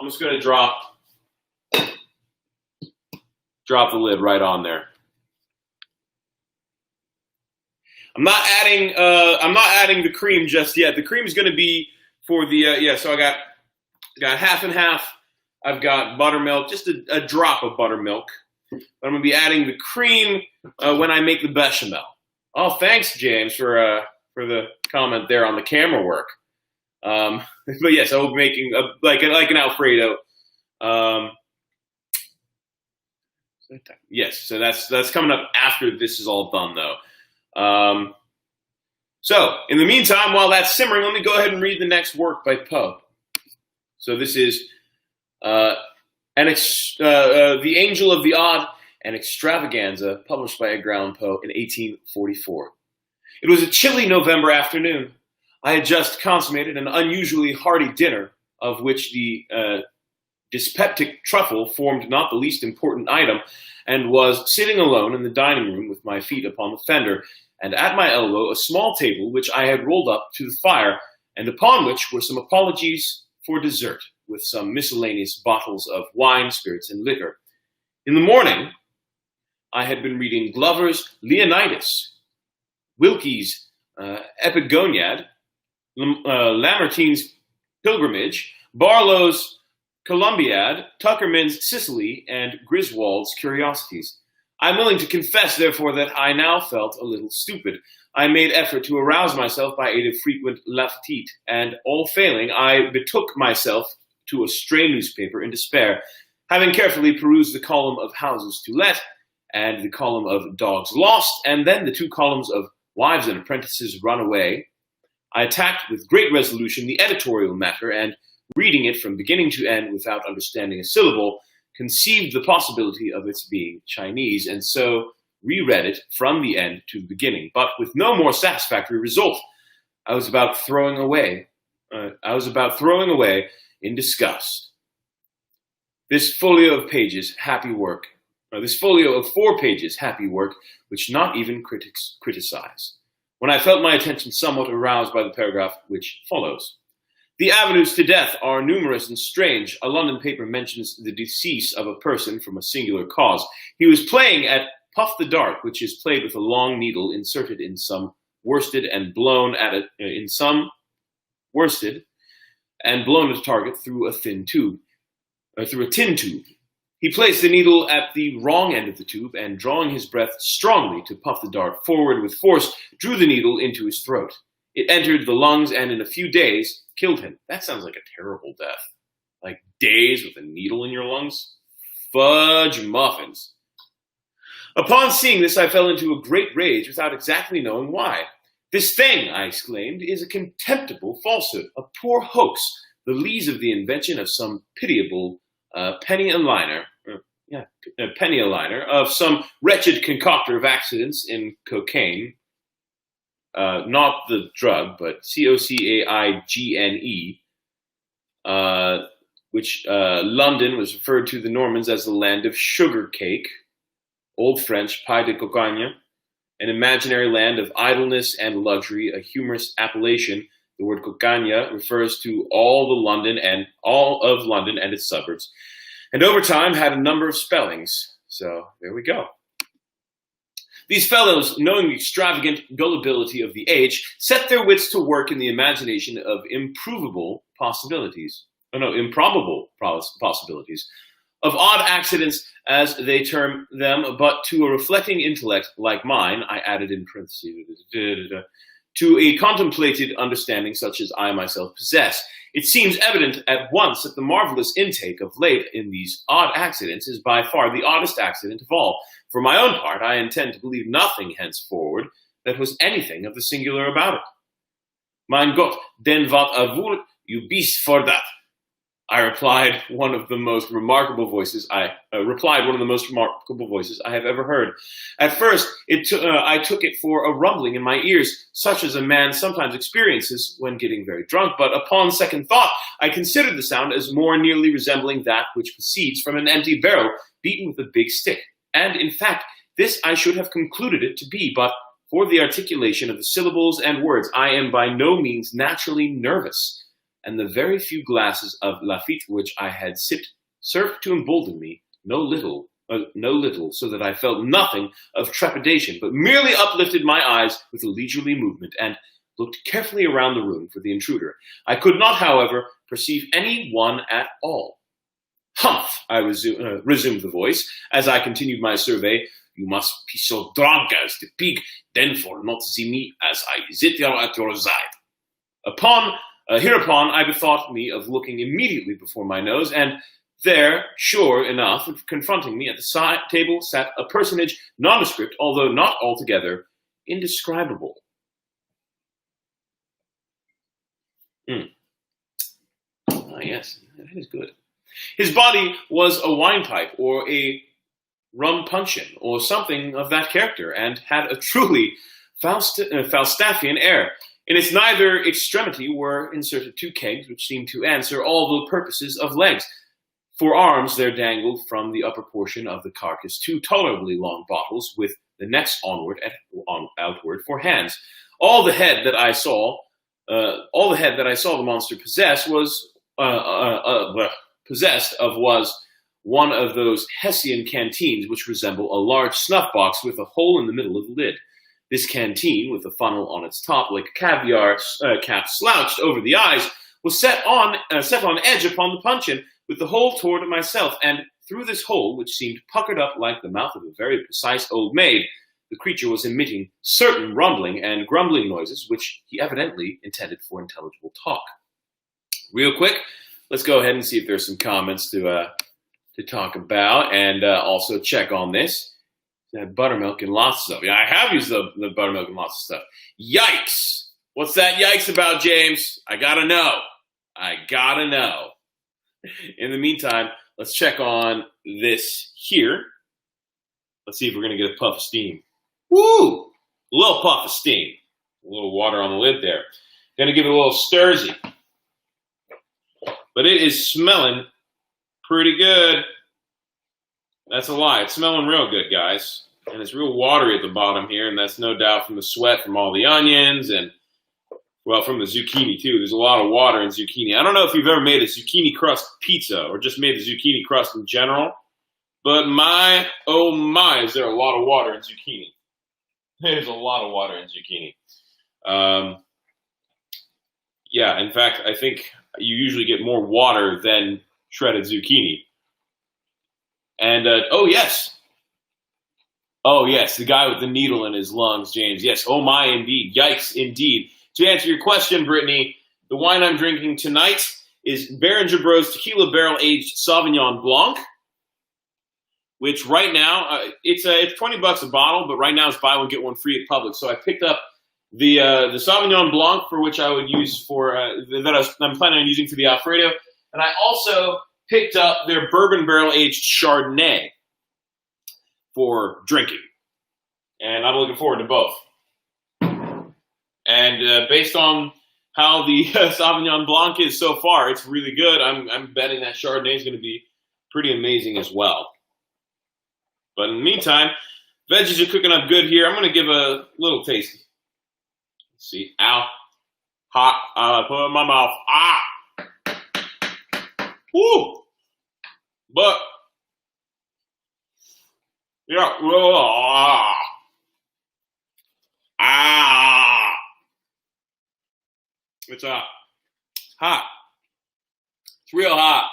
just going to drop the lid right on there. I'm not adding the cream just yet. The cream is going to be for the yeah. So I got half and half. I've got buttermilk, just a drop of buttermilk. But I'm going to be adding the cream when I make the bechamel. Oh, thanks, James, for the comment there on the camera work. But yes, I will be making like an Alfredo. Yes, so that's coming up after this is all done, though. So in the meantime, while that's simmering, let me go ahead and read the next work by Poe. So this is The Angel of the Odd, an extravaganza published by Edgar Allan Poe in 1844. It was a chilly November afternoon. I had just consummated an unusually hearty dinner, of which the dyspeptic truffle formed not the least important item, and was sitting alone in the dining room with my feet upon the fender, and at my elbow a small table which I had rolled up to the fire, and upon which were some apologies for dessert, with some miscellaneous bottles of wine, spirits, and liquor. In the morning, I had been reading Glover's Leonidas, Wilkie's Epigoniad, Lamartine's Pilgrimage, Barlow's Columbiad, Tuckerman's Sicily, and Griswold's Curiosities. I am willing to confess, therefore, that I now felt a little stupid. I made effort to arouse myself by aid of frequent la petite, and all failing, I betook myself to a stray newspaper in despair. Having carefully perused the column of houses to let, and the column of dogs lost, and then the 2 columns of wives and apprentices run away, I attacked with great resolution the editorial matter, and reading it from beginning to end without understanding a syllable, conceived the possibility of its being Chinese, and so reread it from the end to the beginning, but with no more satisfactory result. I was about throwing away in disgust. This folio of 4 pages, happy work, which not even critics criticize, when I felt my attention somewhat aroused by the paragraph which follows. The avenues to death are numerous and strange. A London paper mentions the decease of a person from a singular cause. He was playing at Puff the Dart, which is played with a long needle inserted in some worsted and blown at a target through a thin tube. through a tin tube. He placed the needle at the wrong end of the tube and, drawing his breath strongly to puff the dart forward with force, drew the needle into his throat. It entered the lungs and in a few days killed him. That sounds like a terrible death. Like days with a needle in your lungs? Fudge muffins. Upon seeing this, I fell into a great rage without exactly knowing why. This thing, I exclaimed, is a contemptible falsehood, a poor hoax, the lees of the invention of some pitiable penny a liner of some wretched concoctor of accidents in cocaine, not the drug, but Cocaigene, which London was referred to the Normans as the land of sugar cake, Old French paille de cocagne, an imaginary land of idleness and luxury, a humorous appellation. The word cocagne refers to all of London and its suburbs, and over time had a number of spellings. So there we go. These fellows, knowing the extravagant gullibility of the age, set their wits to work in the imagination of improbable possibilities, of odd accidents, as they term them, but to a reflecting intellect like mine, I added in parentheses, to a contemplated understanding such as I myself possess, it seems evident at once that the marvelous intake of late in these odd accidents is by far the oddest accident of all. For my own part, I intend to believe nothing henceforward that was anything of the singular about it. Mein Gott, denn wat wohl you beast for that? I replied one of the most remarkable voices I have ever heard. At first, I took it for a rumbling in my ears, such as a man sometimes experiences when getting very drunk. But upon second thought, I considered the sound as more nearly resembling that which proceeds from an empty barrel beaten with a big stick. And in fact, this I should have concluded it to be, but for the articulation of the syllables and words, I am by no means naturally nervous. And the very few glasses of Lafitte which I had sipped served to embolden me no little, so that I felt nothing of trepidation, but merely uplifted my eyes with a leisurely movement and looked carefully around the room for the intruder. I could not, however, perceive any one at all. Humph, I resumed the voice, as I continued my survey. You must be so drunk as the pig, then for not see me as I sit here at your side. Hereupon, I bethought me of looking immediately before my nose, and there, sure enough, confronting me at the table sat a personage nondescript, although not altogether indescribable. Ah, yes, that is good. His body was a wine pipe or a rum puncheon or something of that character, and had a truly Falstaffian air. In its neither extremity were inserted two kegs, which seemed to answer all the purposes of legs. For arms there dangled from the upper portion of the carcass two tolerably long bottles, with the necks onward and outward for hands. All the head that I saw the monster possessed was one of those Hessian canteens which resemble a large snuff box with a hole in the middle of the lid. This canteen, with a funnel on its top like a caviar cap slouched over the eyes, was set on edge upon the puncheon, with the hole toward myself, and through this hole, which seemed puckered up like the mouth of a very precise old maid, the creature was emitting certain rumbling and grumbling noises, which he evidently intended for intelligible talk. Real quick, let's go ahead and see if there's some comments to talk about, and also check on this. That buttermilk and lots of stuff. Yeah, I have used the buttermilk and lots of stuff. Yikes! What's that yikes about, James? I gotta know. In the meantime, let's check on this here. Let's see if we're gonna get a puff of steam. Woo! A little puff of steam. A little water on the lid there. Gonna give it a little stirsy. But it is smelling pretty good. That's a lie. It's smelling real good, guys. And it's real watery at the bottom here, and that's no doubt from the sweat from all the onions and, well, from the zucchini, too. There's a lot of water in zucchini. I don't know if you've ever made a zucchini crust pizza or just made the zucchini crust in general, but my, oh my, is there a lot of water in zucchini. There's a lot of water in zucchini. Yeah, in fact, I think you usually get more water than shredded zucchini. And, oh, yes. Oh, yes, the guy with the needle in his lungs, James. Yes, oh my, indeed. Yikes, indeed. To answer your question, Brittany, the wine I'm drinking tonight is Beringer Bros Tequila Barrel Aged Sauvignon Blanc, which right now, it's $20 a bottle, but right now it's buy one, get one free at Publix. So I picked up the Sauvignon Blanc, for which I would use for, I'm planning on using for the Alfredo. And I also picked up their Bourbon Barrel Aged Chardonnay for drinking. And I'm looking forward to both. And based on how the Sauvignon Blanc is so far, it's really good. I'm betting that Chardonnay is going to be pretty amazing as well. But in the meantime, veggies are cooking up good here. I'm going to give a little taste. Let's see. Ow. Hot. Put it in my mouth. Ah. Woo. But, yeah. It's hot. It's real hot.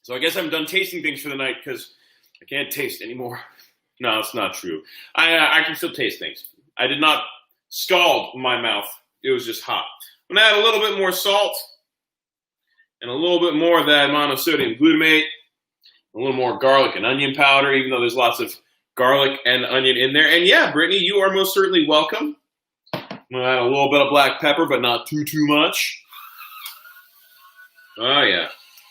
So I guess I'm done tasting things for the night because I can't taste anymore. No, it's not true. I can still taste things. I did not scald my mouth. It was just hot. I'm going to add a little bit more salt and a little bit more of that monosodium glutamate, a little more garlic and onion powder, even though there's lots of garlic and onion in there. And yeah, Brittany, you are most certainly welcome. I'm going to add a little bit of black pepper, but not too much. Oh, yeah.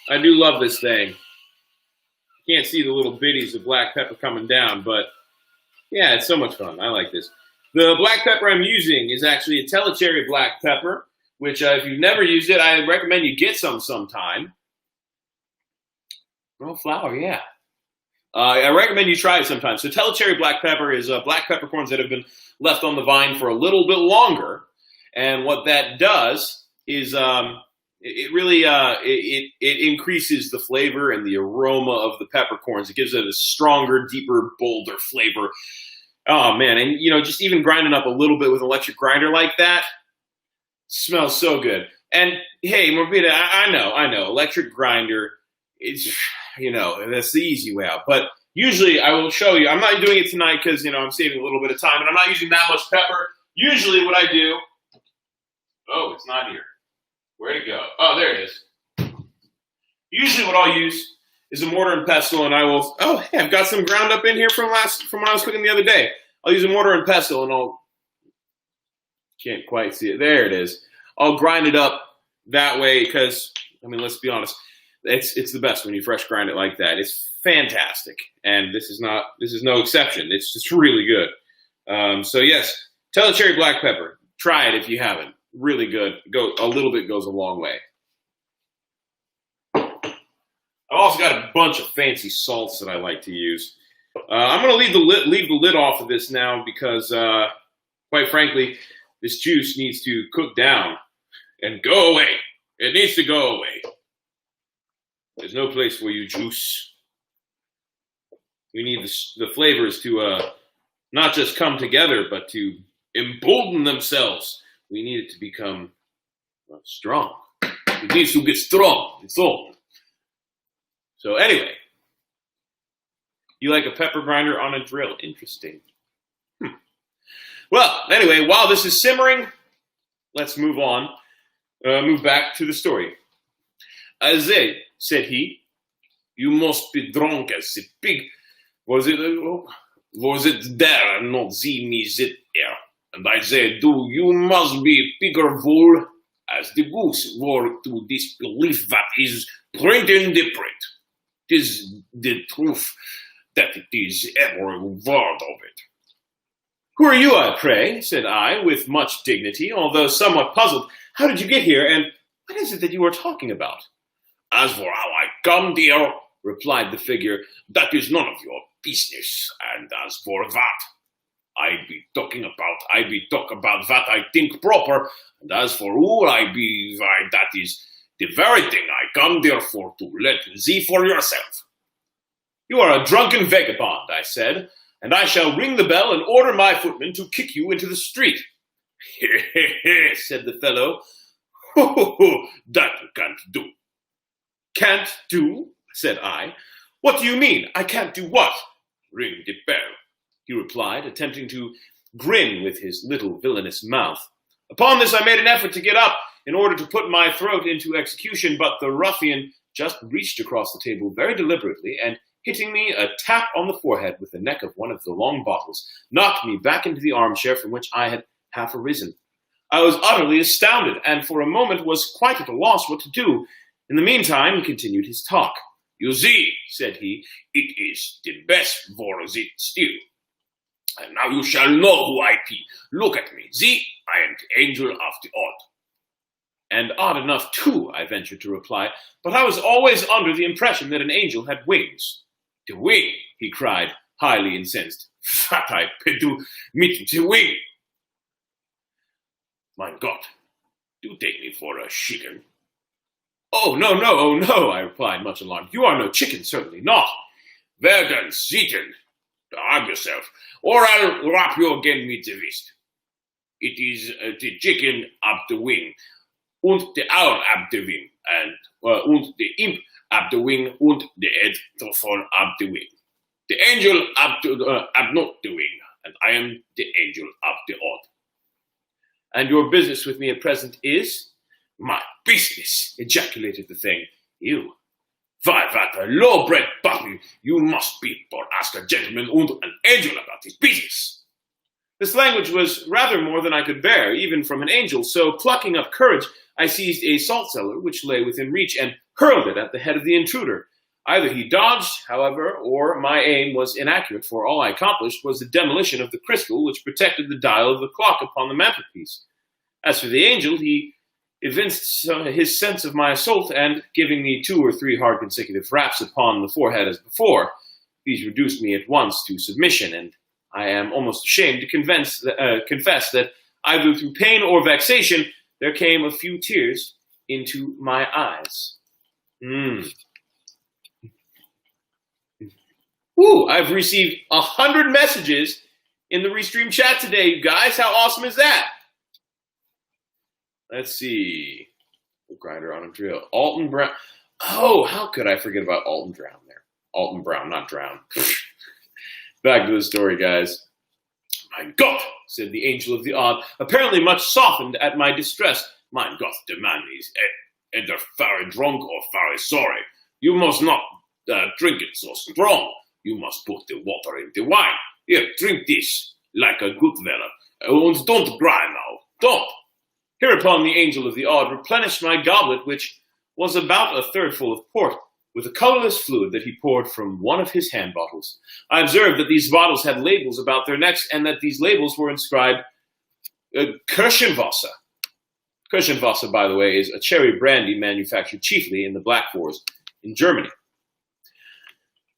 I do love this thing. You can't see the little bitties of black pepper coming down, but yeah, it's so much fun. I like this. The black pepper I'm using is actually a Telecherry black pepper, which if you've never used it, I recommend you get some sometime. Real flour, yeah. I recommend you try it sometime. So Telecherry black pepper is black peppercorns that have been left on the vine for a little bit longer. And what that does is it really it increases the flavor and the aroma of the peppercorns. It gives it a stronger, deeper, bolder flavor. Oh, man. And, you know, just even grinding up a little bit with an electric grinder like that smells so good. And, hey, Morbida, I know. Electric grinder is, you know, that's the easy way out. But usually I will show you. I'm not doing it tonight because, you know, I'm saving a little bit of time. And I'm not using that much pepper. Usually what I do. Oh, it's not here. Where'd it go? Oh, there it is. Usually what I'll use is a mortar and pestle, and I will, oh, hey, I've got some ground up in here from when I was cooking the other day. I'll use a mortar and pestle, and can't quite see it. There it is. I'll grind it up that way because, I mean, let's be honest, it's the best when you fresh grind it like that. It's fantastic, and this is no exception. It's just really good. So yes, Telecherry black pepper. Try it if you haven't. Really good. A little bit goes a long way. I've also got a bunch of fancy salts that I like to use. I'm going to leave the lid off of this now because, quite frankly, this juice needs to cook down and go away. It needs to go away. There's no place for you, juice. We need the flavors to not just come together, but to embolden themselves. We need it to become strong. It needs to get strong. It's all. So anyway, you like a pepper grinder on a drill. Interesting. Well, anyway, while this is simmering, let's move on. Move back to the story. Azay, said he, you must be drunk as a pig. Was it there and not see me sit here? And I said, you must be bigger fool as the goose were to disbelief that is printed in the print. 'Tis the truth that it is every word of it. Who are you, I pray? Said I, with much dignity, although somewhat puzzled. How did you get here, and what is it that you are talking about? As for how I come, dear, replied the figure, that is none of your business, and as for that, I be talk about that I think proper, and as for who I be, why, that is the very thing I come there for, to let thee for yourself. You are a drunken vagabond, I said, and I shall ring the bell and order my footman to kick you into the street. He, said the fellow. That you can't do. Can't do? Said I. What do you mean? I can't do what? Ring the bell, he replied, attempting to grin with his little villainous mouth. Upon this I made an effort to get up in order to put my throat into execution, but the ruffian just reached across the table very deliberately and, hitting me a tap on the forehead with the neck of one of the long bottles, knocked me back into the armchair from which I had half arisen. I was utterly astounded, and for a moment was quite at a loss what to do. In the meantime, he continued his talk. You see, said he, it is the best for it still. And now you shall know who I be. Look at me. See, I am the angel of the odd. And odd enough, too, I ventured to reply, but I was always under the impression that an angel had wings. The wing, he cried, highly incensed. Fat I do mit the wing. My God, do take me for a chicken. Oh, no, I replied, much alarmed. You are no chicken, certainly not. Well then, sitten, arm yourself, or I'll wrap you again with the wrist. It is the chicken up the wing, und the owl up the wing, and the imp up the wing, und the head fall up the wing. The angel up not the wing, and I am the angel up the odd. And your business with me at present is? My business, ejaculated the thing. You. Why, what a low-bred puppy you must be for ask a gentleman and an angel about his business. This language was rather more than I could bear, even from an angel, so plucking up courage, I seized a salt cellar which lay within reach and hurled it at the head of the intruder. Either he dodged, however, or my aim was inaccurate, for all I accomplished was the demolition of the crystal which protected the dial of the clock upon the mantelpiece. As for the angel, he evinced his sense of my assault, and, giving me 2 or 3 hard consecutive raps upon the forehead as before, these reduced me at once to submission, and I am almost ashamed to confess that either through pain or vexation there came a few tears into my eyes. I've received 100 messages in the Restream chat today, you guys. How awesome is that? Let's see. Grinder on a drill. Alton Brown. Oh, how could I forget about Alton Brown there? Alton Brown, not Drown. Back to the story, guys. Mein Gott, said the angel of the odd, apparently much softened at my distress. Mein Gott, the man is either very drunk or very sorry. You must not drink it so strong. You must put the water in the wine. Here, drink this, like a good fella. And don't cry now. Don't. Hereupon the angel of the odd replenished my goblet, which was about a third full of port, with a colorless fluid that he poured from one of his hand bottles. I observed that these bottles had labels about their necks, and that these labels were inscribed Kirschenwasser. Kirschenwasser, by the way, is a cherry brandy manufactured chiefly in the Black Forest in Germany.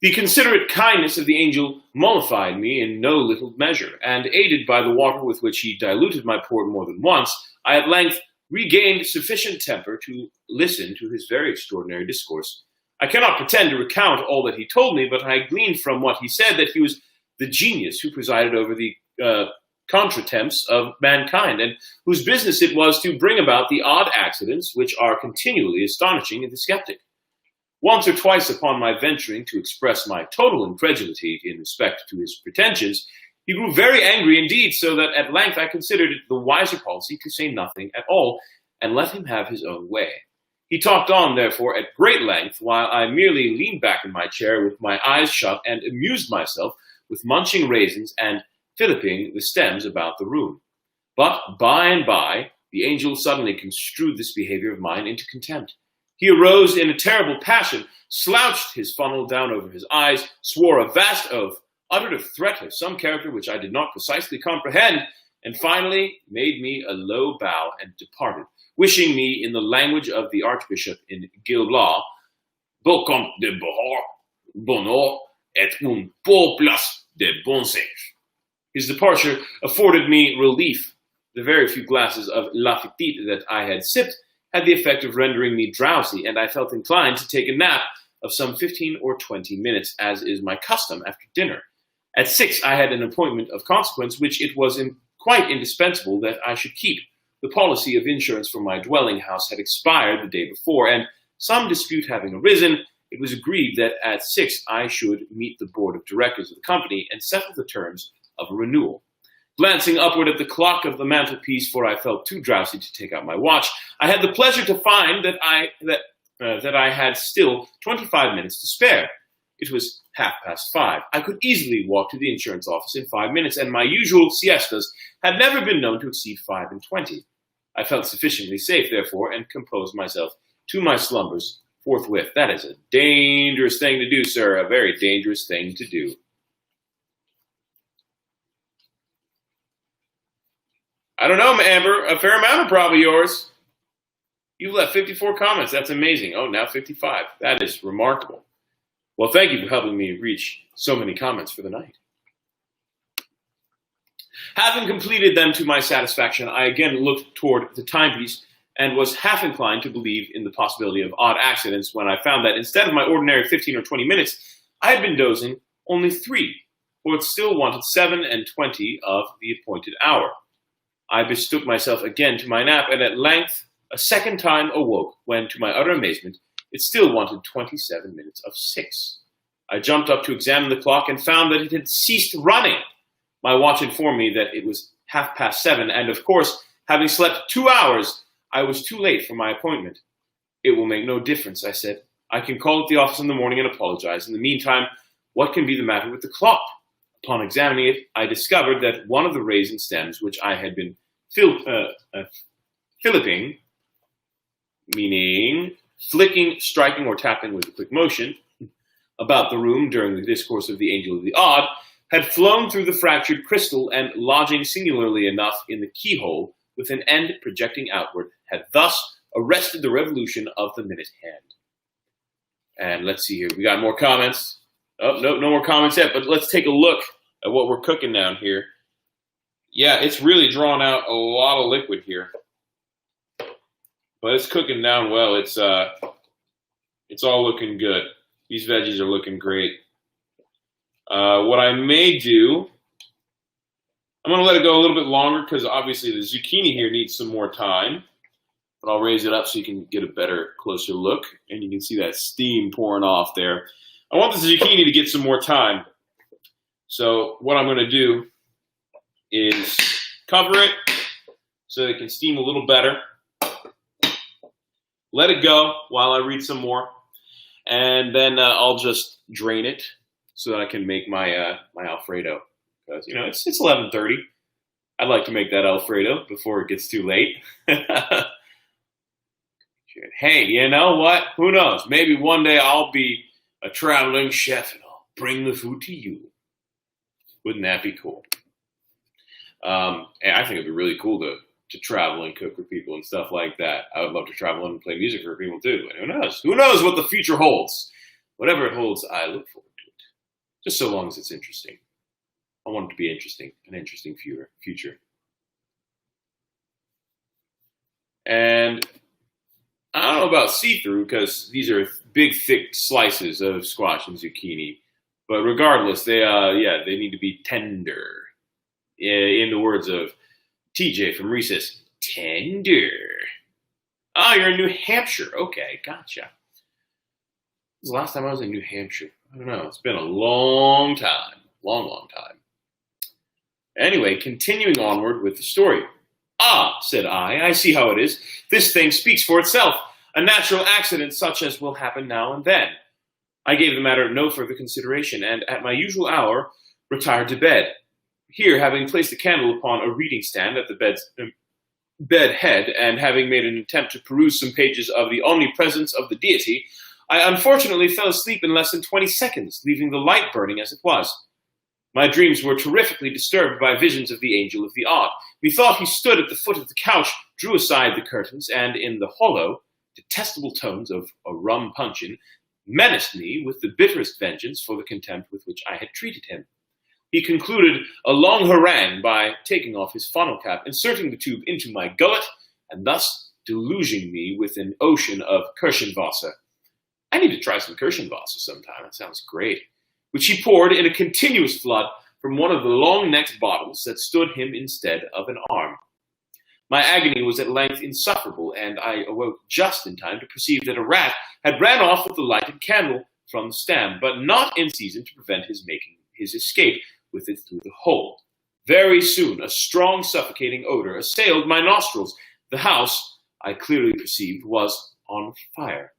The considerate kindness of the angel mollified me in no little measure, and aided by the water with which he diluted my port more than once, I at length regained sufficient temper to listen to his very extraordinary discourse. I cannot pretend to recount all that he told me, but I gleaned from what he said that he was the genius who presided over the contretemps of mankind, and whose business it was to bring about the odd accidents which are continually astonishing the skeptic. Once or twice upon my venturing to express my total incredulity in respect to his pretensions, he grew very angry indeed, so that at length I considered it the wiser policy to say nothing at all, and let him have his own way. He talked on, therefore, at great length, while I merely leaned back in my chair with my eyes shut and amused myself with munching raisins and filliping the stems about the room. But by and by, the angel suddenly construed this behavior of mine into contempt. He arose in a terrible passion, slouched his funnel down over his eyes, swore a vast oath, uttered a threat of some character which I did not precisely comprehend, and finally made me a low bow and departed, wishing me, in the language of the Archbishop in Gil Blas, Beau comte de bonheur et un beau place de bon sens. His departure afforded me relief. The very few glasses of Lafitte that I had sipped had the effect of rendering me drowsy, and I felt inclined to take a nap of some 15 or 20 minutes, as is my custom after dinner. At 6 I had an appointment of consequence, which it was quite indispensable that I should keep. the policy of insurance for my dwelling house had expired the day before, and some dispute having arisen, it was agreed that at 6 I should meet the board of directors of the company and settle the terms of a renewal. Glancing upward at the clock of the mantelpiece, for I felt too drowsy to take out my watch, I had the pleasure to find that I had still 25 minutes to spare. It was 5:30. I could easily walk to the insurance office in 5 minutes, and my usual siestas had never been known to exceed 5:20. I felt sufficiently safe, therefore, and composed myself to my slumbers forthwith. That is a dangerous thing to do, sir, a very dangerous thing to do. I don't know, Amber, a fair amount of probably yours. You've left 54 comments. That's amazing. Oh, now 55. That is remarkable. Well, thank you for helping me reach so many comments for the night. Having completed them to my satisfaction, I again looked toward the timepiece and was half inclined to believe in the possibility of odd accidents when I found that instead of my ordinary 15 or 20 minutes, I had been dozing only 3, for it still wanted 7:20 of the appointed hour. I betook myself again to my nap, and at length a second time awoke, when, to my utter amazement, it still wanted 27 minutes of 6. I jumped up to examine the clock and found that it had ceased running. My watch informed me that it was 7:30, and of course, having slept 2 hours, I was too late for my appointment. It will make no difference, I said. I can call at the office in the morning and apologize. In the meantime, what can be the matter with the clock? Upon examining it, I discovered that one of the raisin stems which I had been flipping, meaning flicking, striking, or tapping with a quick motion, about the room during the discourse of the Angel of the Odd, had flown through the fractured crystal and, lodging singularly enough in the keyhole, with an end projecting outward, had thus arrested the revolution of the minute hand. And let's see here. We got more comments. Oh, no more comments yet, but let's take a look at what we're cooking down here. Yeah, it's really drawn out a lot of liquid here. But it's cooking down well. It's all looking good. These veggies are looking great. What I may do, I'm going to let it go a little bit longer because obviously the zucchini here needs some more time. But I'll raise it up so you can get a better, closer look. And you can see that steam pouring off there. I want the zucchini to get some more time. So what I'm going to do is cover it so that it can steam a little better. Let it go while I read some more. And then I'll just drain it so that I can make my my Alfredo. Because, you know, it's 11:30. I'd like to make that Alfredo before it gets too late. Hey, you know what? Who knows? Maybe one day I'll be a traveling chef and I'll bring the food to you. Wouldn't that be cool? And I think it'd be really cool to travel and cook for people and stuff like that. I would love to travel and play music for people too. But who knows? Who knows what the future holds? Whatever it holds, I look forward to it. Just so long as it's interesting. I want it to be interesting, an interesting future. And I don't know about see-through because these are big, thick slices of squash and zucchini. But regardless, they need to be tender. In the words of TJ from Recess, tender. Oh, you're in New Hampshire. Okay, gotcha. This is the last time I was in New Hampshire. I don't know. It's been a long time. Long time. Anyway, continuing onward with the story. Ah, said I see how it is. This thing speaks for itself. A natural accident such as will happen now and then. I gave the matter no further consideration, and at my usual hour retired to bed. Here, having placed a candle upon a reading stand at the bed head, and having made an attempt to peruse some pages of the Omnipresence of the Deity, I unfortunately fell asleep in less than 20 seconds, leaving the light burning as it was. My dreams were terrifically disturbed by visions of the Angel of the Odd. Methought he stood at the foot of the couch, drew aside the curtains, and in the hollow, detestable tones of a rum puncheon, menaced me with the bitterest vengeance for the contempt with which I had treated him. He concluded a long harangue by taking off his funnel cap, inserting the tube into my gullet, and thus deluging me with an ocean of Kirschenwasser. I need to try some Kirschenwasser sometime. That sounds great. Which he poured in a continuous flood from one of the long-necked bottles that stood him instead of an arm. My agony was at length insufferable, and I awoke just in time to perceive that a rat had ran off with the lighted candle from the stand, but not in season to prevent his making his escape with it through the hole. Very soon, a strong, suffocating odor assailed my nostrils. The house, I clearly perceived, was on fire.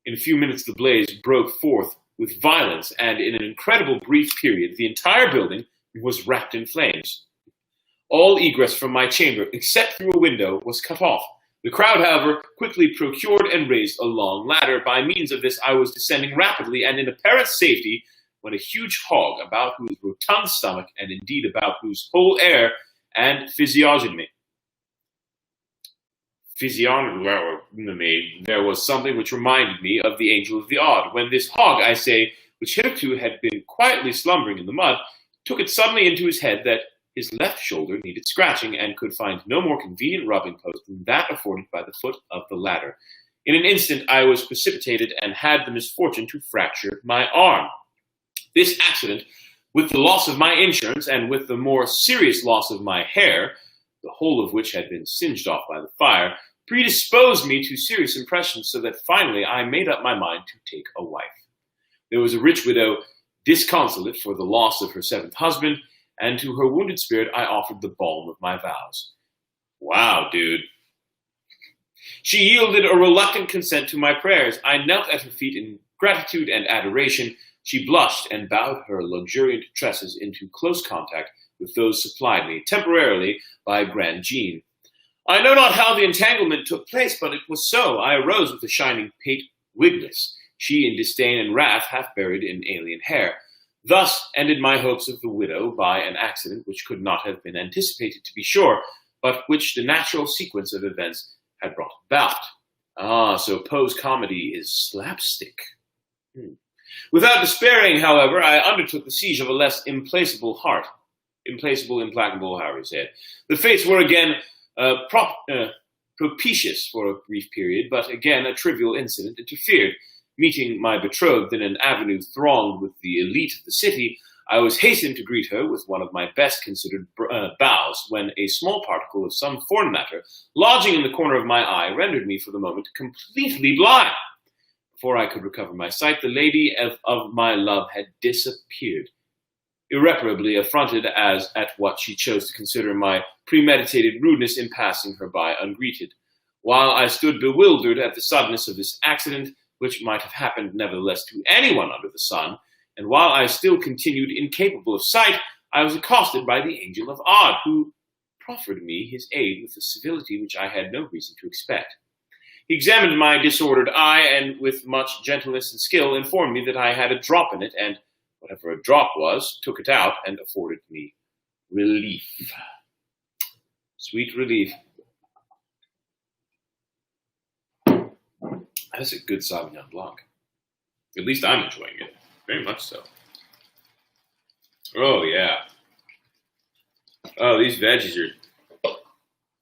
In a few minutes, the blaze broke forth with violence, and in an incredible brief period, the entire building was wrapped in flames. All egress from my chamber, except through a window, was cut off. The crowd, however, quickly procured and raised a long ladder. By means of this, I was descending rapidly and in apparent safety, when a huge hog, about whose rotund stomach, and indeed about whose whole air and physiognomy, there was something which reminded me of the angel of the odd. When this hog, I say, which hitherto had been quietly slumbering in the mud, took it suddenly into his head that his left shoulder needed scratching, and could find no more convenient rubbing post than that afforded by the foot of the ladder. In an instant I was precipitated, and had the misfortune to fracture my arm. This accident, with the loss of my insurance, and with the more serious loss of my hair, the whole of which had been singed off by the fire, predisposed me to serious impressions, so that finally I made up my mind to take a wife. There was a rich widow, disconsolate for the loss of her seventh husband, and to her wounded spirit I offered the balm of my vows. Wow, dude. She yielded a reluctant consent to my prayers. I knelt at her feet in gratitude and adoration. She blushed and bowed her luxuriant tresses into close contact with those supplied me, temporarily, by Grand Jean. I know not how the entanglement took place, but it was so. I arose with a shining pate wigless, she in disdain and wrath half buried in alien hair. Thus ended my hopes of the widow by an accident which could not have been anticipated, to be sure, but which the natural sequence of events had brought about. Ah, so Poe's comedy is slapstick. Without despairing, however, I undertook the siege of a less implacable heart. Implacable, implacable, however you say it. The fates were again propitious for a brief period, but again a trivial incident interfered. Meeting my betrothed in an avenue thronged with the elite of the city, I was hastened to greet her with one of my best considered bows, when a small particle of some foreign matter, lodging in the corner of my eye, rendered me for the moment completely blind. Before I could recover my sight, the lady of my love had disappeared, irreparably affronted as at what she chose to consider my premeditated rudeness in passing her by ungreeted. While I stood bewildered at the suddenness of this accident, which might have happened nevertheless to anyone under the sun, and while I still continued incapable of sight, I was accosted by the angel of odd, who proffered me his aid with a civility which I had no reason to expect. He examined my disordered eye, and with much gentleness and skill informed me that I had a drop in it, and whatever a drop was, took it out and afforded me relief. Sweet relief. That's a good Sauvignon Blanc. At least I'm enjoying it. Very much so. Oh, yeah. Oh, these veggies are...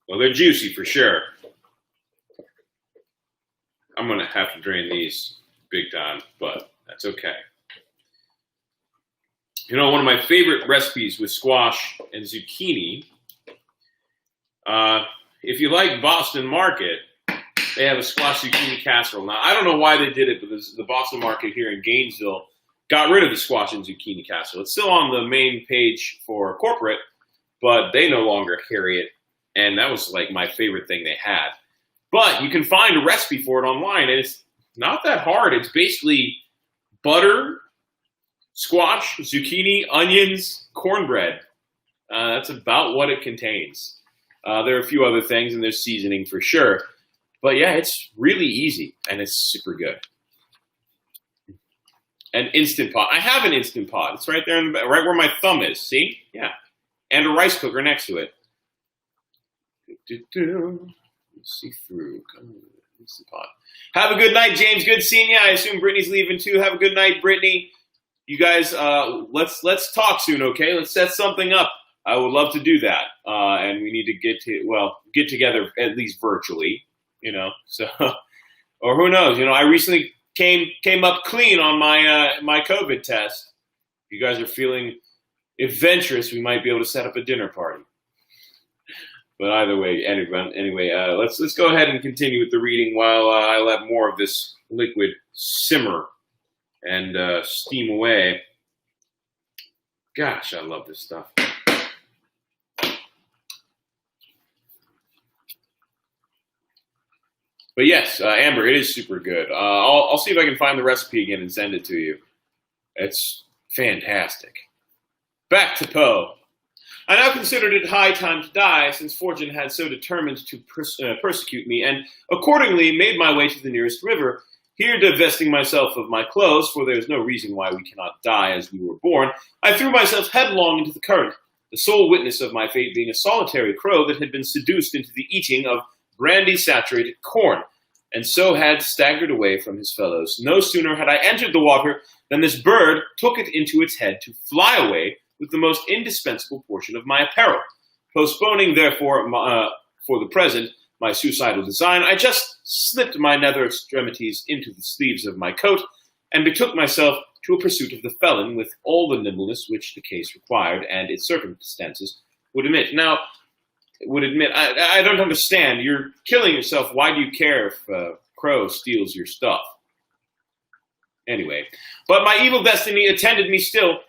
Well, they're juicy for sure. I'm going to have to drain these big time, but that's okay. You know, one of my favorite recipes with squash and zucchini, if you like Boston Market, they have a squash zucchini casserole. Now, I don't know why they did it, but the Boston Market here in Gainesville got rid of the squash and zucchini casserole. It's still on the main page for corporate, but they no longer carry it, and that was like my favorite thing they had. But you can find a recipe for it online, and it's not that hard. It's basically butter, squash, zucchini, onions, cornbread. That's about what it contains. There are a few other things, and there's seasoning for sure. But yeah, it's really easy, and it's super good. An Instant Pot. I have an Instant Pot. It's right there, right where my thumb is. See? Yeah. And a rice cooker next to it. See through. Instant Pot. Have a good night, James. Good seeing you. I assume Brittany's leaving too. Have a good night, Brittany. You guys, let's talk soon, okay? Let's set something up. I would love to do that, and we need to get together at least virtually. You know, so, or who knows? You know, I recently came up clean on my COVID test. If you guys are feeling adventurous, we might be able to set up a dinner party. But either way, anyway, let's go ahead and continue with the reading while I let more of this liquid simmer and steam away. Gosh, I love this stuff. But yes, Amber, it is super good. I'll see if I can find the recipe again and send it to you. It's fantastic. Back to Poe. I now considered it high time to die, since fortune had so determined to persecute me, and accordingly made my way to the nearest river, here divesting myself of my clothes, for there is no reason why we cannot die as we were born. I threw myself headlong into the current, the sole witness of my fate being a solitary crow that had been seduced into the eating of brandy-saturated corn, and so had staggered away from his fellows. No sooner had I entered the water than this bird took it into its head to fly away with the most indispensable portion of my apparel. Postponing, therefore, for the present, my suicidal design, I just slipped my nether extremities into the sleeves of my coat and betook myself to a pursuit of the felon with all the nimbleness which the case required and its circumstances would admit. Now, I don't understand. You're killing yourself. Why do you care if Crow steals your stuff? Anyway, but my evil destiny attended me still.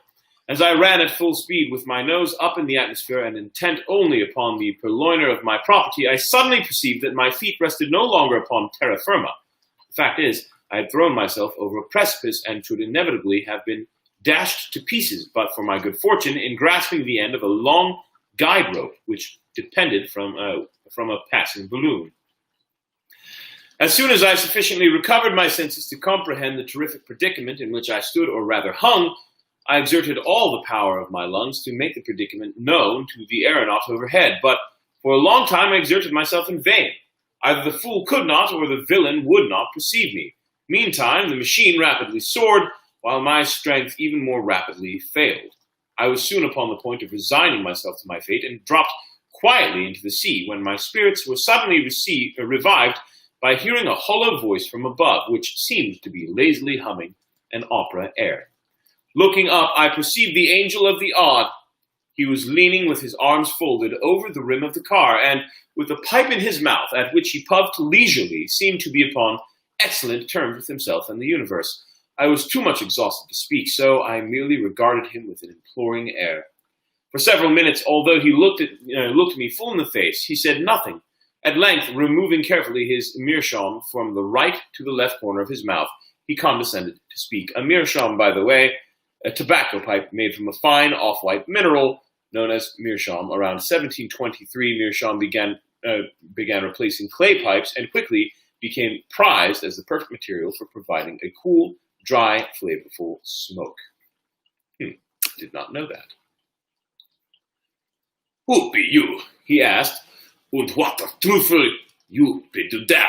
As I ran at full speed with my nose up in the atmosphere and intent only upon the purloiner of my property, I suddenly perceived that my feet rested no longer upon terra firma. The fact is, I had thrown myself over a precipice and should inevitably have been dashed to pieces, but for my good fortune in grasping the end of a long guide rope which depended from a passing balloon. As soon as I sufficiently recovered my senses to comprehend the terrific predicament in which I stood, or rather hung, I exerted all the power of my lungs to make the predicament known to the aeronaut overhead, but for a long time I exerted myself in vain. Either the fool could not, or the villain would not perceive me. Meantime, the machine rapidly soared, while my strength even more rapidly failed. I was soon upon the point of resigning myself to my fate, and dropped quietly into the sea, when my spirits were suddenly revived by hearing a hollow voice from above, which seemed to be lazily humming an opera air. Looking up, I perceived the Angel of the Odd. He was leaning with his arms folded over the rim of the car, and with a pipe in his mouth, at which he puffed leisurely, seemed to be upon excellent terms with himself and the universe. I was too much exhausted to speak, so I merely regarded him with an imploring air. For several minutes, although he looked me full in the face, he said nothing. At length, removing carefully his meerschaum from the right to the left corner of his mouth, he condescended to speak. A meerschaum, by the way, a tobacco pipe made from a fine off-white mineral known as meerschaum. Around 1723, meerschaum began replacing clay pipes and quickly became prized as the perfect material for providing a cool, dry, flavorful smoke. Did not know that. Who be you? He asked. Und what a truthful you be to down.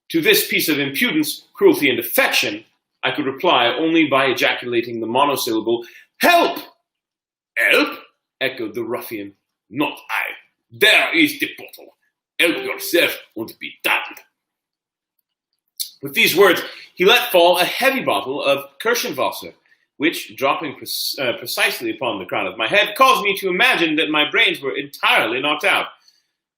To this piece of impudence, cruelty, and affection, I could reply only by ejaculating the monosyllable, "Help!" "Help?" echoed the ruffian. "Not I. There is the bottle. Help yourself and be damned." With these words, he let fall a heavy bottle of Kirschenwasser, which, dropping precisely upon the crown of my head, caused me to imagine that my brains were entirely knocked out.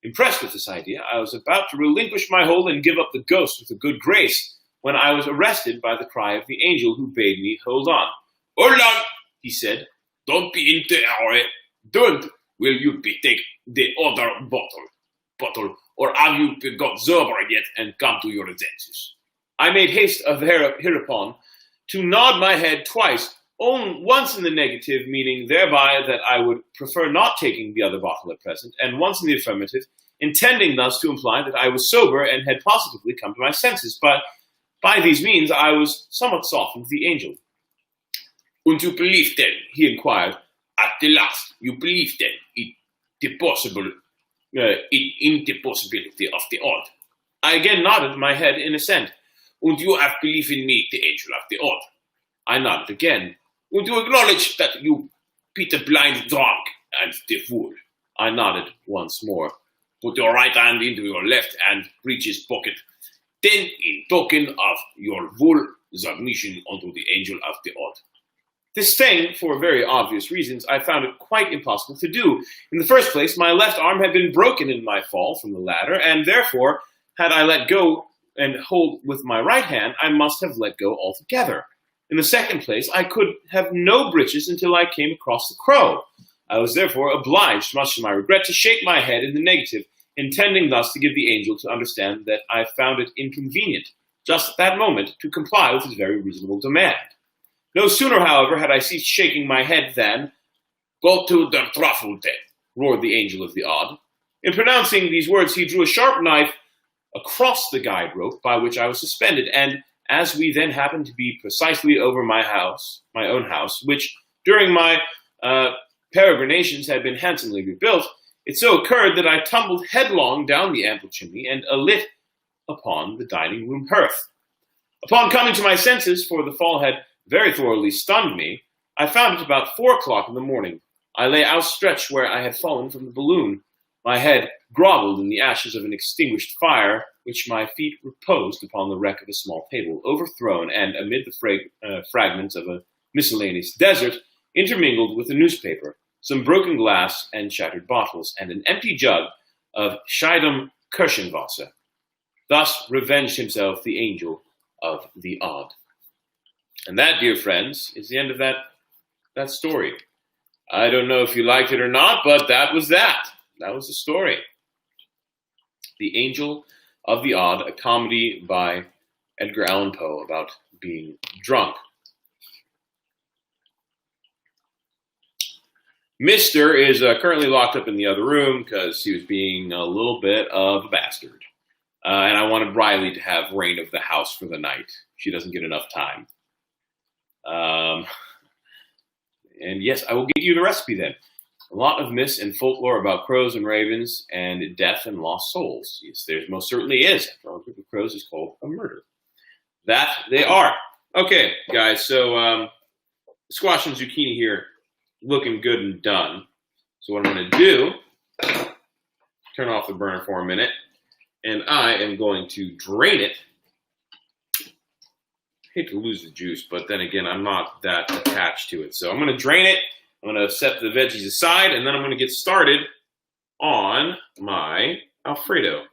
Impressed with this idea, I was about to relinquish my hold and give up the ghost with a good grace, when I was arrested by the cry of the angel, who bade me hold on. "Hold on," he said. "Don't be in the hurry. Don't will you be take the other bottle, or have you got sober yet and come to your senses?" I made haste hereupon to nod my head twice, once in the negative, meaning thereby that I would prefer not taking the other bottle at present, and once in the affirmative, intending thus to imply that I was sober and had positively come to my senses, but by these means I was somewhat softened with the angel. "And you believe then," he inquired, "at the last, you believe then in the possibility of the odd?" I again nodded my head in assent. "And you have belief in me, the angel of the odd?" I nodded again. "And you acknowledge that you be the blind drunk and the fool?" I nodded once more. "Put your right hand into your left hand breeches pocket. Then, in token of your full submission unto the angel of the odd." This thing, for very obvious reasons, I found it quite impossible to do. In the first place, my left arm had been broken in my fall from the ladder, and therefore, had I let go and hold with my right hand, I must have let go altogether. In the second place, I could have no breeches until I came across the crow. I was therefore obliged, much to my regret, to shake my head in the negative, intending thus to give the angel to understand that I found it inconvenient, just at that moment, to comply with his very reasonable demand. No sooner, however, had I ceased shaking my head than, "Go to der Traffelte," roared the angel of the odd. In pronouncing these words, he drew a sharp knife across the guide rope by which I was suspended, and as we then happened to be precisely over my own house, which during my peregrinations had been handsomely rebuilt, it so occurred that I tumbled headlong down the ample chimney and alit upon the dining room hearth. Upon coming to my senses, for the fall had very thoroughly stunned me, I found it about 4 o'clock in the morning. I lay outstretched where I had fallen from the balloon. My head groveled in the ashes of an extinguished fire, which my feet reposed upon the wreck of a small table, overthrown, and amid the fragments of a miscellaneous desert, intermingled with a newspaper, some broken glass and shattered bottles, and an empty jug of Scheidem Kirchenwasser. Thus revenged himself the angel of the odd. And that, dear friends, is the end of that story. I don't know if you liked it or not, but that was that. That was the story. The Angel of the Odd, a comedy by Edgar Allan Poe about being drunk. Mister is currently locked up in the other room because he was being a little bit of a bastard. And I wanted Riley to have reign of the house for the night. She doesn't get enough time. And yes, I will give you the recipe then. A lot of myths and folklore about crows and ravens and death and lost souls. Yes, there most certainly is. After all, a group of crows is called a murder. That they are. Okay, guys, so squash and zucchini here, looking good and done. So what I'm going to do, turn off the burner for a minute, and I am going to drain it. I hate to lose the juice, but then again, I'm not that attached to it. So I'm going to drain it. I'm going to set the veggies aside, and then I'm going to get started on my Alfredo.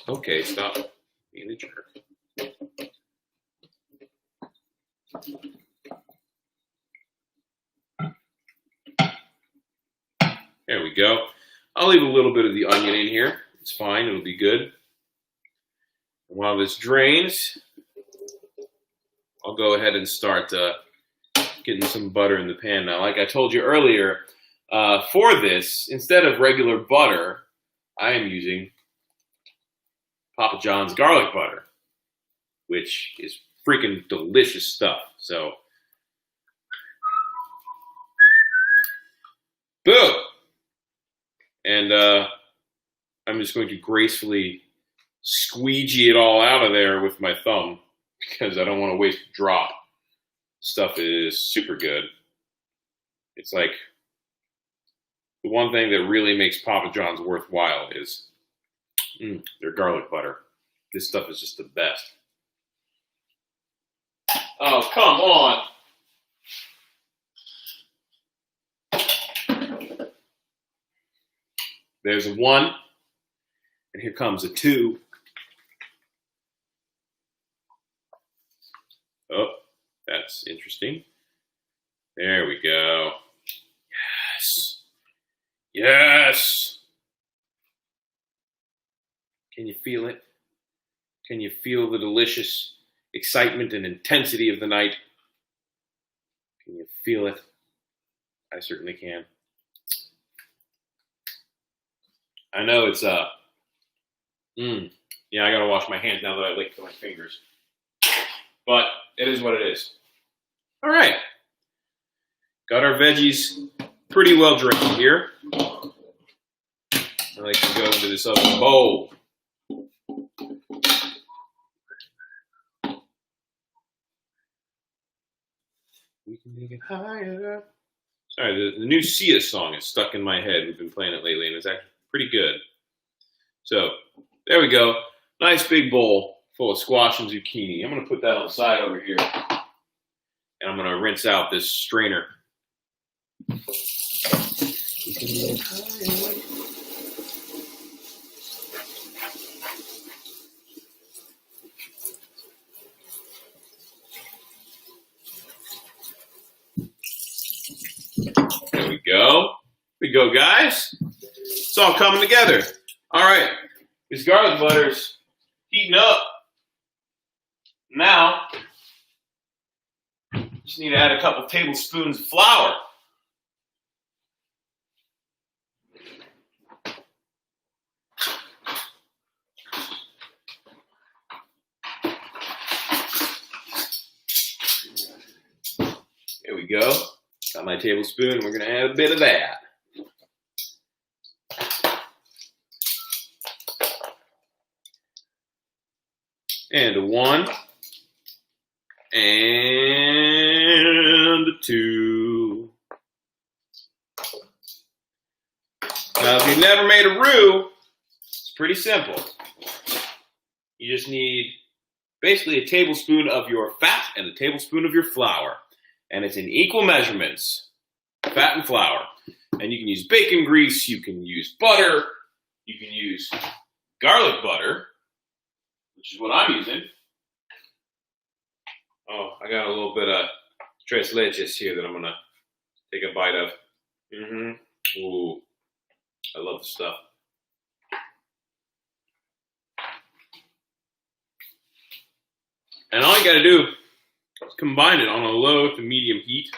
Okay, stop being a jerk. There we go. I'll leave a little bit of the onion in here. It's fine. It'll be good. While this drains, I'll go ahead and start getting some butter in the pan now. Like I told you earlier, for this, instead of regular butter, I am using Papa John's garlic butter, which is freaking delicious stuff. So, boom! And I'm just going to gracefully squeegee it all out of there with my thumb because I don't want to waste a drop. Stuff is super good. It's like the one thing that really makes Papa John's worthwhile is their garlic butter. This stuff is just the best. Oh, come on. There's a 1, and here comes a 2. Oh, that's interesting. There we go. Yes. Yes. Can you feel it? Can you feel the delicious excitement and intensity of the night? Can you feel it? I certainly can. I know it's yeah, I gotta wash my hands now that I licked my fingers. But it is what it is. All right. Got our veggies pretty well drained here. I like to go into this other bowl. We can make it higher. Sorry, the new Sia song is stuck in my head. We've been playing it lately, and it's actually pretty good. So, there we go. Nice big bowl full of squash and zucchini. I'm going to put that on the side over here, and I'm going to rinse out this strainer. There we go. Here we go, guys. It's all coming together. All right. This garlic butter's heating up. Now, just need to add a couple tablespoons of flour. There we go. Got my tablespoon. We're going to add a bit of that. And a 1. And a 2. Now, if you've never made a roux, it's pretty simple. You just need basically a tablespoon of your fat and a tablespoon of your flour. And it's in equal measurements, fat and flour. And you can use bacon grease, you can use butter, you can use garlic butter, which is what I'm using. Oh, I got a little bit of tres leches here that I'm going to take a bite of. Ooh, I love the stuff. And all you got to do is combine it on a low to medium heat.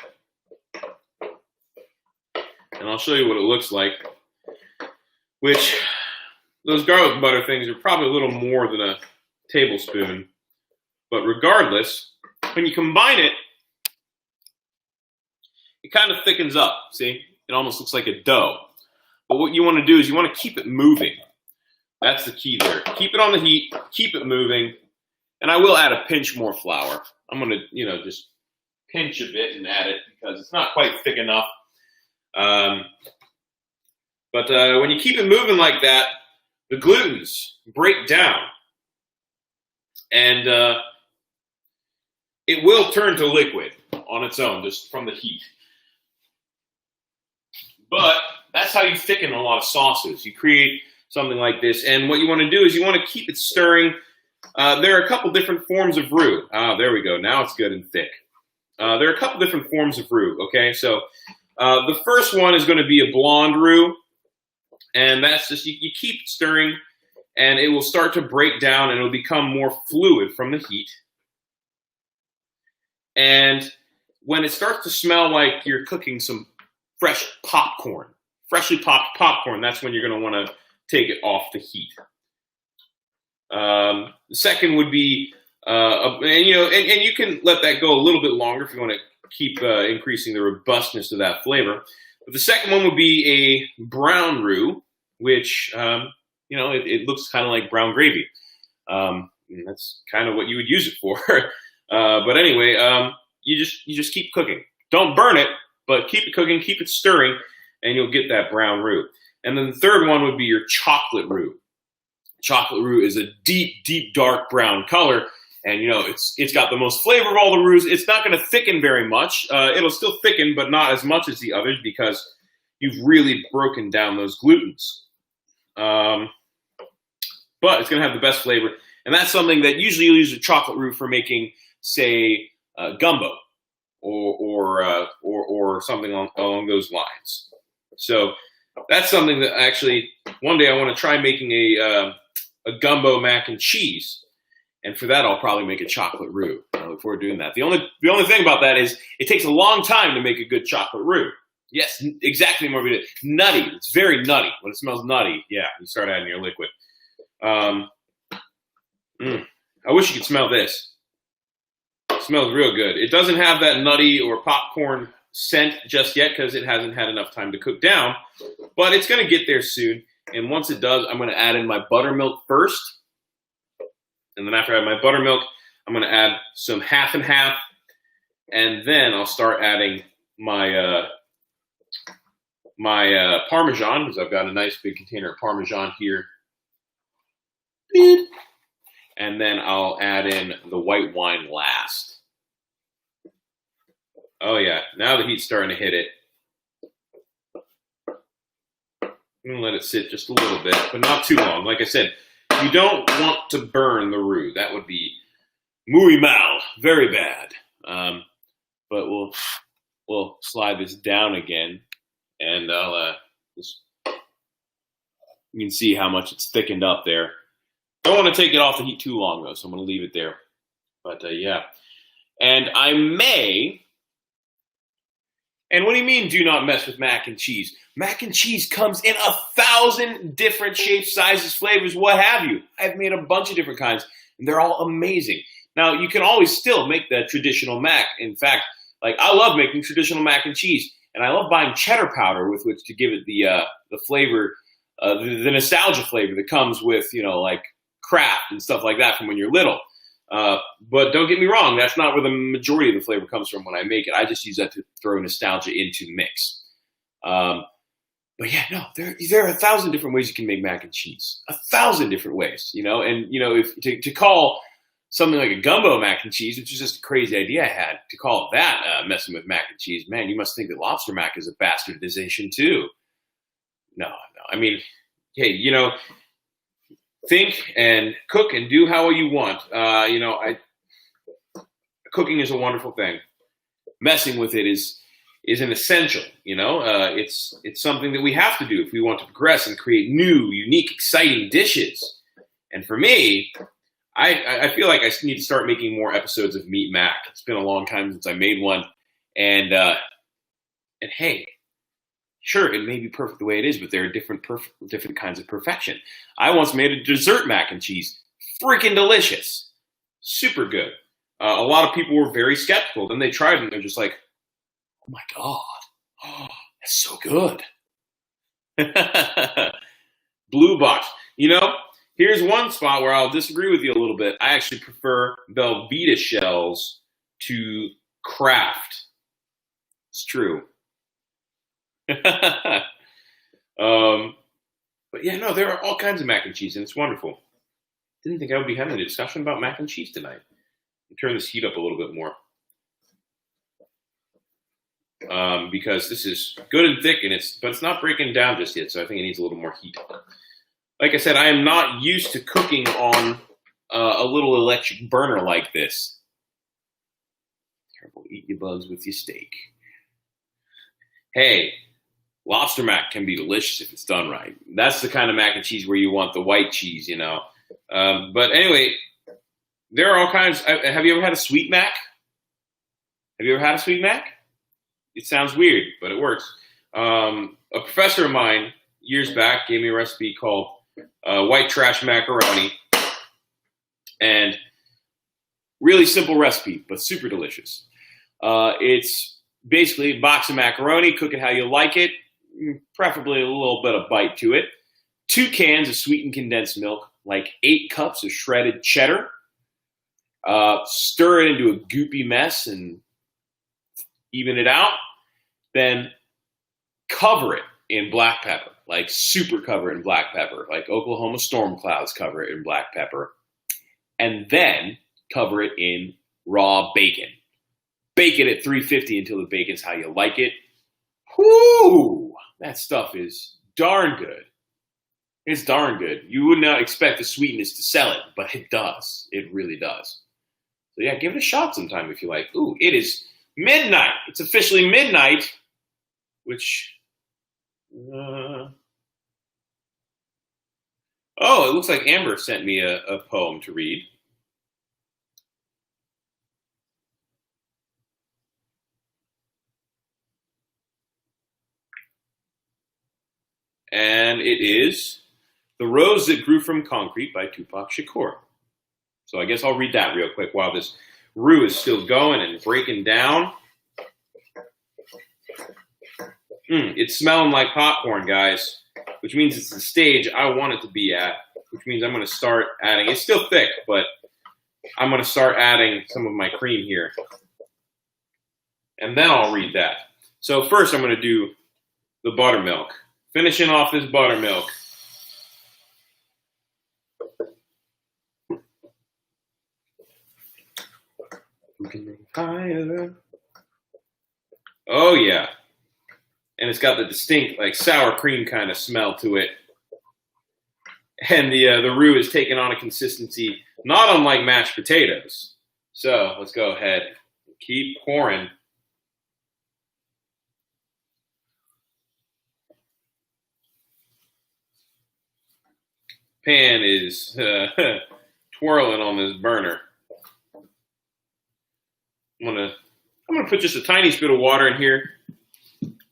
And I'll show you what it looks like. Which, those garlic butter things are probably a little more than a tablespoon. But regardless, when you combine it, it kind of thickens up, see? It almost looks like a dough. But what you want to do is you want to keep it moving. That's the key there. Keep it on the heat, keep it moving. And I will add a pinch more flour. I'm going to, just pinch a bit and add it because it's not quite thick enough. But when you keep it moving like that, the glutens break down. And it will turn to liquid on its own, just from the heat. But that's how you thicken a lot of sauces. You create something like this. And what you want to do is you want to keep it stirring. There are a couple different forms of roux. There we go. Now it's good and thick. There are a couple different forms of roux, okay? So the first one is going to be a blonde roux. And that's just, you keep stirring, and it will start to break down, and it'll become more fluid from the heat. And when it starts to smell like you're cooking some fresh popcorn, freshly popped popcorn, that's when you're going to want to take it off the heat. The second would be, and you can let that go a little bit longer if you want to keep increasing the robustness of that flavor. But the second one would be a brown roux, which, it looks kind of like brown gravy. That's kind of what you would use it for. But anyway, you just keep cooking. Don't burn it, but keep it cooking, keep it stirring, and you'll get that brown roux. And then the third one would be your chocolate roux. Chocolate roux is a deep, deep, dark brown color. And, it's got the most flavor of all the roux. It's not going to thicken very much. It'll still thicken, but not as much as the others because you've really broken down those glutens. But it's going to have the best flavor. And that's something that usually you'll use a chocolate roux for making, say, gumbo or something along those lines. So that's something that actually one day I want to try making a gumbo mac and cheese. And for that, I'll probably make a chocolate roux. I look forward to doing that. The only thing about that is it takes a long time to make a good chocolate roux. Yes, exactly what we did. Nutty. It's very nutty. When it smells nutty, yeah, you start adding your liquid. I wish you could smell this. It smells real good. It doesn't have that nutty or popcorn scent just yet because it hasn't had enough time to cook down. But it's going to get there soon. And once it does, I'm going to add in my buttermilk first. And then after I add my buttermilk, I'm going to add some half and half. And then I'll start adding my Parmesan, because I've got a nice big container of Parmesan here. and then I'll add in the white wine last. Oh yeah, now the heat's starting to hit it. I'm gonna let it sit just a little bit, but not too long. Like I said, you don't want to burn the roux. That would be muy mal, very bad. But we'll slide this down again, and I'll you can see how much it's thickened up there. Don't want to take it off the heat too long though, so I'm gonna leave it there. But yeah, and I may. And what do you mean, do not mess with mac and cheese? Mac and cheese comes in 1,000 different shapes, sizes, flavors, what have you. I've made a bunch of different kinds, and they're all amazing. Now, you can always still make the traditional mac. In fact, like I love making traditional mac and cheese, and I love buying cheddar powder with which to give it the flavor, the nostalgia flavor that comes with, like Kraft and stuff like that from when you're little. But don't get me wrong, that's not where the majority of the flavor comes from when I make it. I just use that to throw nostalgia into the mix. But yeah, no, there are 1,000 different ways you can make mac and cheese. 1,000 different ways, and if to call something like a gumbo mac and cheese, which is just a crazy idea I had, to call that messing with mac and cheese, man, you must think that lobster mac is a bastardization too. No, I mean, hey, think and cook and do how you want. Cooking is a wonderful thing. Messing with it is an essential. It's something that we have to do if we want to progress and create new, unique, exciting dishes. And for me, I feel like I need to start making more episodes of Meat Mac. It's been a long time since I made one, and hey. Sure, it may be perfect the way it is, but there are different kinds of perfection. I once made a dessert mac and cheese. Freaking delicious. Super good. A lot of people were very skeptical. Then they tried it, and they're just like, oh my God. Oh, that's so good. Blue box. Here's one spot where I'll disagree with you a little bit. I actually prefer Velveeta shells to Kraft. It's true. But yeah, no, there are all kinds of mac and cheese, and it's wonderful. Didn't think I would be having a discussion about mac and cheese tonight. Turn this heat up a little bit more, because this is good and thick, and but it's not breaking down just yet. So I think it needs a little more heat. Like I said, I am not used to cooking on a little electric burner like this. Terrible, eat your bugs with your steak. Hey. Lobster mac can be delicious if it's done right. That's the kind of mac and cheese where you want the white cheese, But anyway, there are all kinds. Have you ever had a sweet mac? Have you ever had a sweet mac? It sounds weird, but it works. A professor of mine years back gave me a recipe called white trash macaroni. And really simple recipe, but super delicious. It's basically a box of macaroni, cook it how you like it. Preferably a little bit of bite to it. 2 cans of sweetened condensed milk, like 8 cups of shredded cheddar. Stir it into a goopy mess and even it out. Then cover it in black pepper, like super cover it in black pepper, like Oklahoma storm clouds cover it in black pepper. And then cover it in raw bacon. Bake it at 350 until the bacon's how you like it. Whoo! That stuff is darn good. It's darn good. You would not expect the sweetness to sell it, but it does. It really does. So yeah, give it a shot sometime if you like. Ooh, it is midnight. It's officially midnight, which... Oh, it looks like Amber sent me a poem to read. And it is The Rose That Grew From Concrete by Tupac Shakur. So I guess I'll read that real quick while this roux is still going and breaking down. It's smelling like popcorn, guys, which means it's the stage I want it to be at, which means I'm going to start adding, it's still thick, but I'm going to start adding some of my cream here. And then I'll read that. So first I'm going to do the buttermilk. Finishing off this buttermilk. We can make higher. Oh yeah, and it's got the distinct like sour cream kind of smell to it, and the roux is taking on a consistency not unlike mashed potatoes. So let's go ahead and keep pouring. Pan is twirling on this burner. I'm gonna put just a tiny bit of water in here,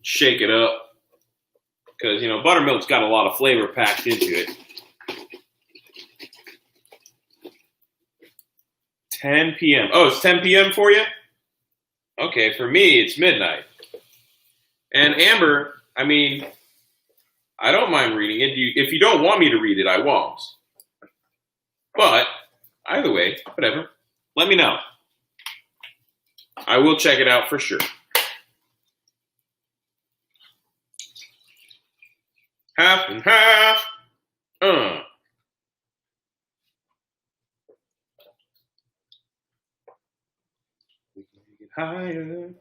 shake it up, because buttermilk's got a lot of flavor packed into it. 10 p.m. Oh, it's 10 p.m. for you? Okay, for me it's midnight. And Amber, I mean, I don't mind reading it. If you don't want me to read it, I won't. But either way, whatever. Let me know. I will check it out for sure. Half and half. We can make it higher.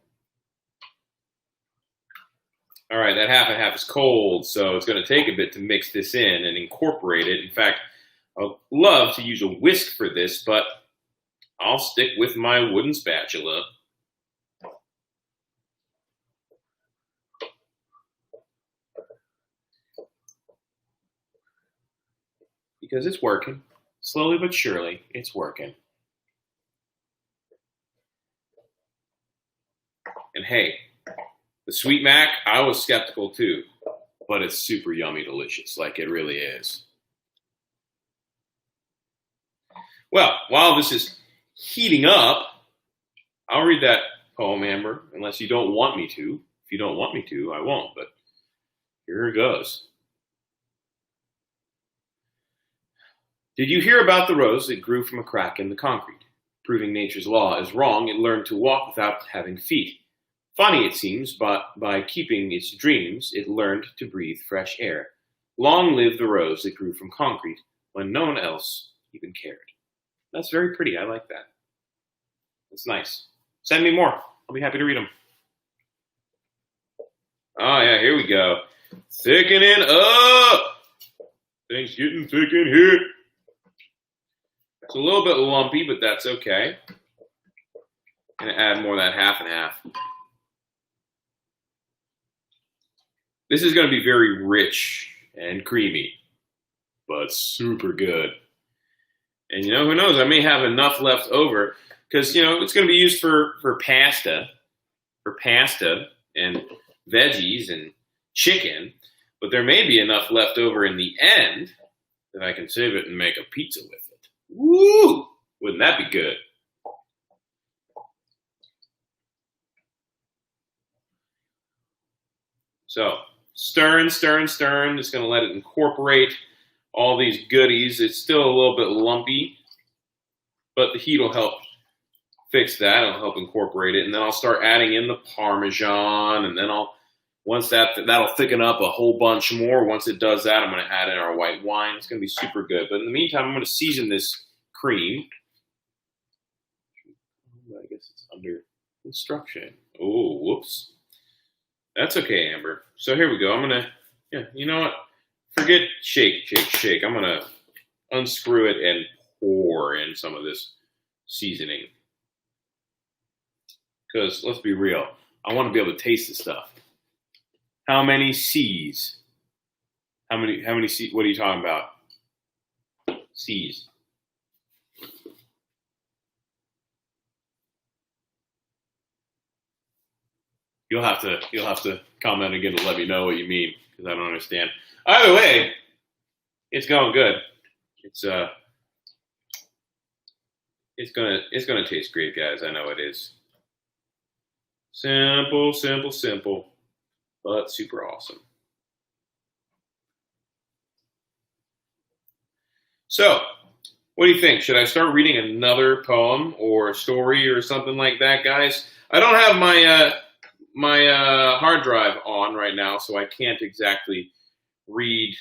All right, that half and half is cold, so it's going to take a bit to mix this in and incorporate it. In fact, I'd love to use a whisk for this, but I'll stick with my wooden spatula. Because it's working. Slowly but surely, it's working. And hey, the sweet mac, I was skeptical too, but it's super yummy delicious, like it really is. Well, while this is heating up, I'll read that poem, Amber, unless you don't want me to. If you don't want me to, I won't, but here it goes. Did you hear about the rose that grew from a crack in the concrete? Proving nature's law is wrong, it learned to walk without having feet. Funny, it seems, but by keeping its dreams, it learned to breathe fresh air. Long live the rose that grew from concrete when no one else even cared. That's very pretty. I like that. That's nice. Send me more. I'll be happy to read them. Oh, yeah, here we go. Thickening up. Things getting thick in here. It's a little bit lumpy, but that's okay. I'm going to add more of that half and half. This is going to be very rich and creamy, but super good. And who knows? I may have enough left over because it's going to be used for pasta and veggies and chicken. But there may be enough left over in the end that I can save it and make a pizza with it. Woo! Wouldn't that be good? So stirring. Just going to let it incorporate all these goodies. It's still a little bit lumpy, but the heat will help fix that. It'll help incorporate it, and then I'll start adding in the Parmesan, and then once that'll thicken up a whole bunch more. Once it does that, I'm going to add in our white wine. It's going to be super good. But in the meantime, I'm going to season this cream. I guess it's under instruction. Oh, whoops. That's okay, Amber. So here we go. I'm going to, you know what? Forget shake. I'm going to unscrew it and pour in some of this seasoning. Because let's be real. I want to be able to taste the stuff. How many C's? How many C's? What are you talking about? C's. You'll have to comment again to let me know what you mean, because I don't understand. Either way, it's going good. It's gonna taste great, guys. I know it is. Simple, but super awesome. So, what do you think? Should I start reading another poem or a story or something like that, guys? I don't have my hard drive on right now, so I can't exactly read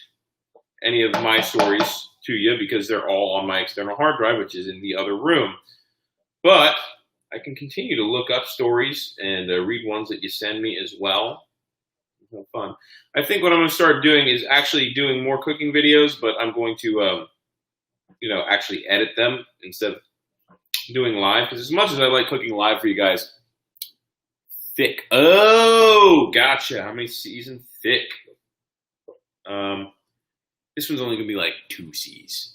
any of my stories to you because they're all on my external hard drive, which is in the other room. But I can continue to look up stories and read ones that you send me as well. Have fun. I think what I'm going to start doing is actually doing more cooking videos, but I'm going to, actually edit them instead of doing live. Because as much as I like cooking live for you guys, thick. Oh, gotcha. How many C's in thick? This one's only going to be like 2 C's.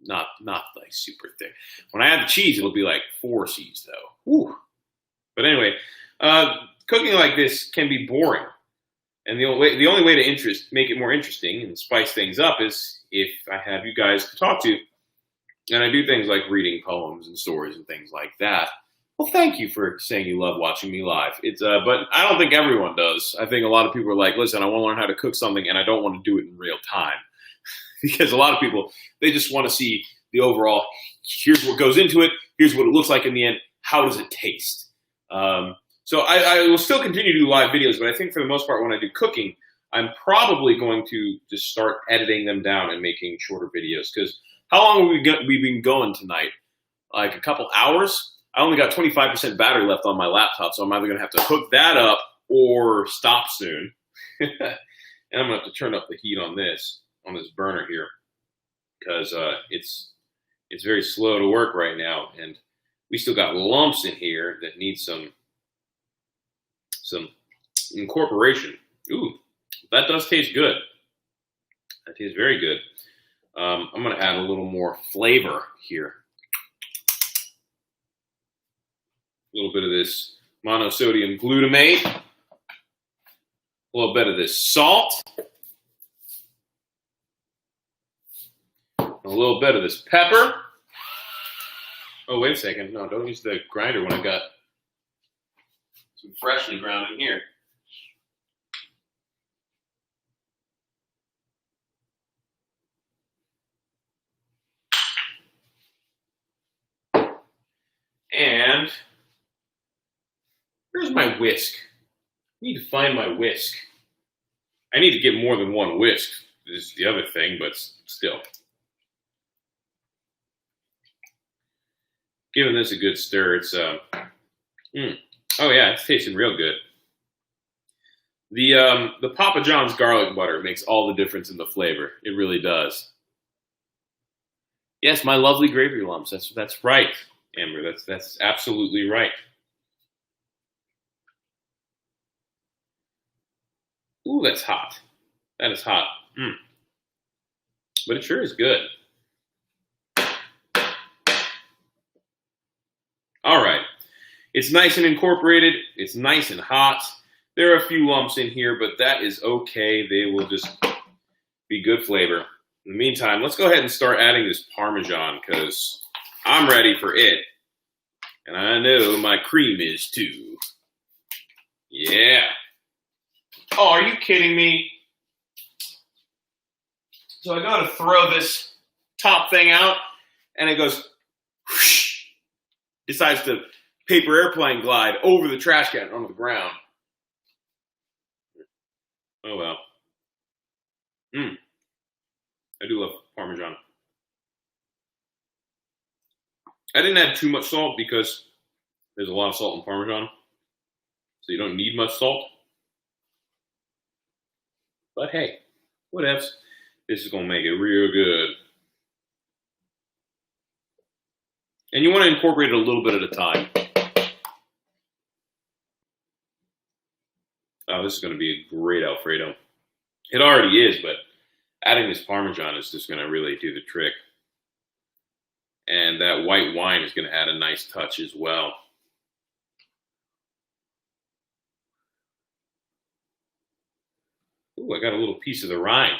Not like super thick. When I add the cheese, it'll be like 4 C's though. Whew. But anyway, cooking like this can be boring. And the only way to make it more interesting and spice things up is if I have you guys to talk to, and I do things like reading poems and stories and things like that. Well, thank you for saying you love watching me live. But I don't think everyone does. I think a lot of people are like, listen, I want to learn how to cook something, and I don't want to do it in real time, because a lot of people, they just want to see the overall. Here's what goes into it. Here's what it looks like in the end. How does it taste? So I will still continue to do live videos, but I think for the most part when I do cooking, I'm probably going to just start editing them down and making shorter videos. Because how long have we been going tonight? Like a couple hours? I only got 25% battery left on my laptop, so I'm either going to have to hook that up or stop soon. And I'm going to have to turn up the heat on this burner here, because it's very slow to work right now, and we still got lumps in here that need some incorporation. Ooh, that does taste good. That tastes very good. I'm going to add a little more flavor here. A little bit of this monosodium glutamate. A little bit of this salt. A little bit of this pepper. Oh, wait a second. No, don't use the grinder when I got some freshly ground in here. And here's my whisk. I need to find my whisk. I need to get more than one whisk. This is the other thing, but still. Giving this a good stir. It's oh yeah, it's tasting real good. The Papa John's garlic butter makes all the difference in the flavor. It really does. Yes, my lovely gravy lumps. That's right, Amber. That's absolutely right. Ooh, that's hot. That is hot. But it sure is good. All right. It's nice and incorporated. It's nice and hot. There are a few lumps in here, but that is okay. They will just be good flavor. In the meantime, let's go ahead and start adding this Parmesan, because I'm ready for it. And I know my cream is too. Yeah. Oh, are you kidding me? So I go to throw this top thing out, and it goes whoosh. Decides to paper airplane glide over the trash can onto the ground. Oh well. I do love Parmesan. I didn't add too much salt because there's a lot of salt in Parmesan, so you don't need much salt. But hey, whatevs. This is gonna make it real good. And you want to incorporate it a little bit at a time. Oh, this is going to be a great Alfredo. It already is, but adding this Parmesan is just going to really do the trick. And that white wine is going to add a nice touch as well. Ooh, I got a little piece of the rind.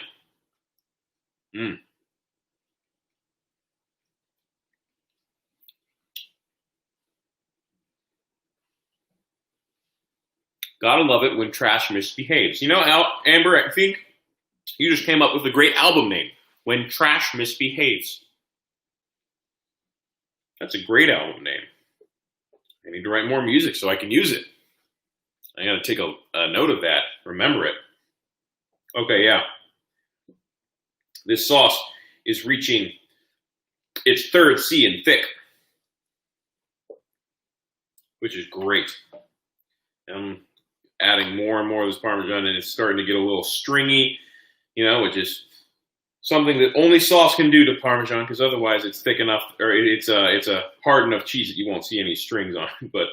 Gotta love it when trash misbehaves. You know, Amber, I think you just came up with a great album name, When Trash Misbehaves. That's a great album name. I need to write more music so I can use it. I gotta take a note of that, remember it. Okay, yeah. This sauce is reaching its third C in thick. which is great. I'm adding more and more of this Parmesan, and it's starting to get a little stringy, which is something that only sauce can do to Parmesan, because otherwise it's thick enough, or it's a hard enough cheese that you won't see any strings on it. But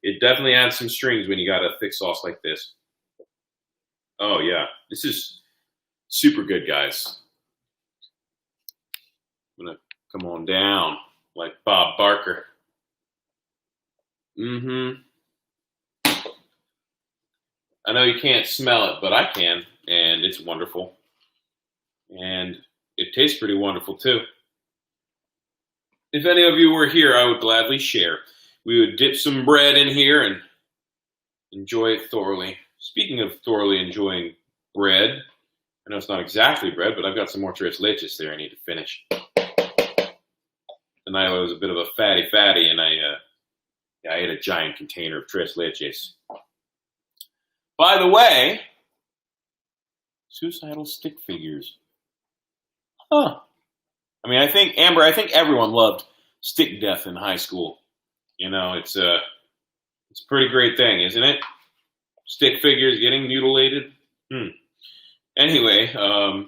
it definitely adds some strings when you got a thick sauce like this. Oh yeah, this is super good, guys. I'm gonna come on down like Bob Barker. I know you can't smell it, but I can, and it's wonderful. And it tastes pretty wonderful too. If any of you were here, I would gladly share. We would dip some bread in here and enjoy it thoroughly. Speaking of thoroughly enjoying bread, I know it's not exactly bread, but I've got some more tres leches there I need to finish. Tonight I was a bit of a fatty, and I ate a giant container of tres leches. By the way, suicidal stick figures. Huh. I mean, I think everyone loved stick death in high school. It's a pretty great thing, isn't it? Stick figures getting mutilated. Anyway, if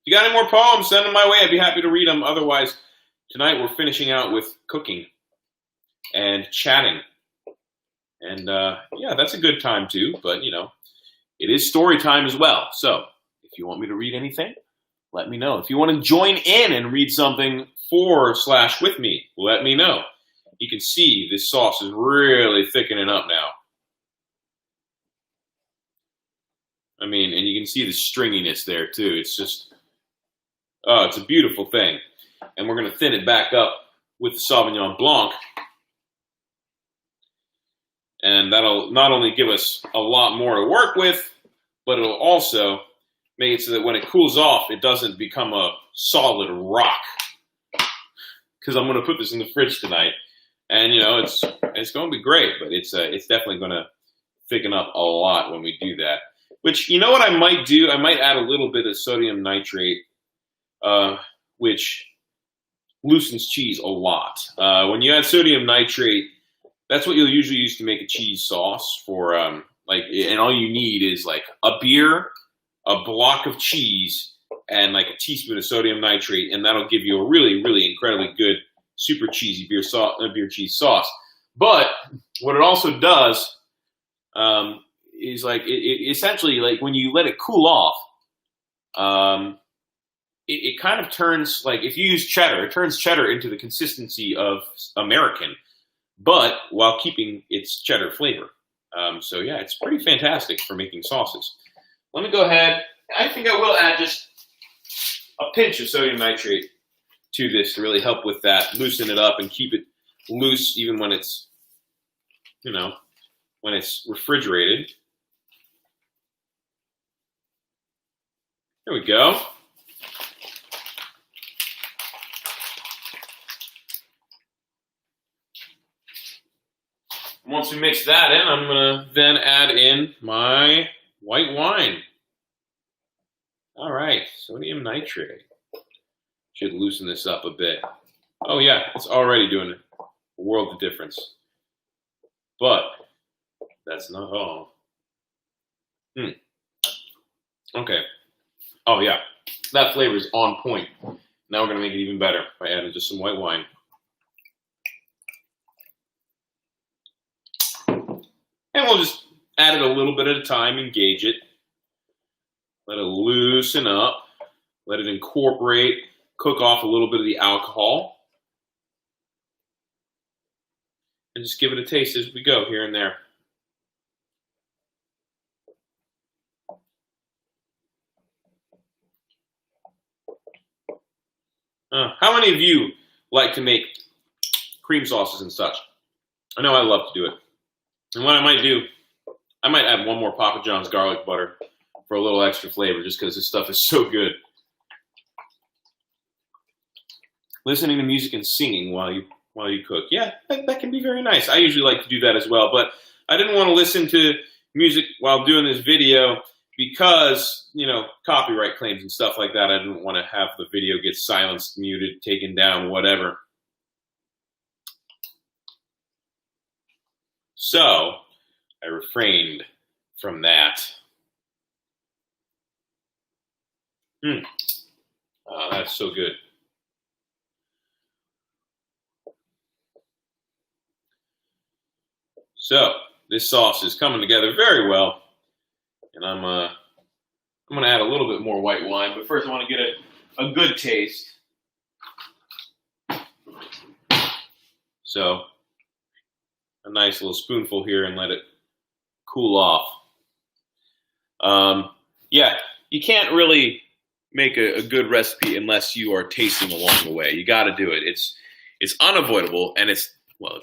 you got any more poems, send them my way. I'd be happy to read them. Otherwise, tonight we're finishing out with cooking and chatting. And yeah, that's a good time too. But, it is story time as well. So if you want me to read anything, let me know. If you want to join in and read something for/with me, let me know. You can see this sauce is really thickening up now. I mean, and you can see the stringiness there too. It's just, it's a beautiful thing. And we're going to thin it back up with the Sauvignon Blanc. And that'll not only give us a lot more to work with, but it'll also make it so that when it cools off, it doesn't become a solid rock. Because I'm going to put this in the fridge tonight. And, it's going to be great, but it's definitely going to thicken up a lot when we do that. Which, what I might do? I might add a little bit of sodium nitrate, which loosens cheese a lot. When you add sodium nitrate, that's what you'll usually use to make a cheese sauce for, and all you need is like a beer, a block of cheese, and like a teaspoon of sodium nitrate, and that'll give you a really, really incredibly good, super cheesy beer cheese sauce. But what it also does is like it essentially, like when you let it cool off, it kind of turns, like if you use cheddar, it turns cheddar into the consistency of American, but while keeping its cheddar flavor. So yeah, it's pretty fantastic for making sauces. Let me go ahead. I think I will add just a pinch of sodium nitrate to this to really help with that, loosen it up and keep it loose even when it's, when it's refrigerated. There we go. Once we mix that in, I'm going to then add in my white wine. All right, sodium nitrate. Should loosen this up a bit. Oh yeah, it's already doing a world of difference. But that's not all. Okay. Oh yeah, that flavor is on point. Now we're going to make it even better by adding just some white wine. And we'll just add it a little bit at a time, engage it. Let it loosen up. Let it incorporate, cook off a little bit of the alcohol. And just give it a taste as we go here and there. How many of you like to make cream sauces and such? I know I love to do it. And what I might do, I might add one more Papa John's garlic butter for a little extra flavor, just because this stuff is so good. Listening to music and singing while you cook, yeah, that can be very nice. I usually like to do that as well, but I didn't want to listen to music while doing this video because, copyright claims and stuff like that. I didn't want to have the video get silenced, muted, taken down, whatever. So I refrained from that. Oh, that's so good. So this sauce is coming together very well, and I'm going to add a little bit more white wine, but first I want to get a good taste. So a nice little spoonful here and let it cool off. Yeah, you can't really make a good recipe unless you are tasting along the way. You got to do it. It's unavoidable, and it's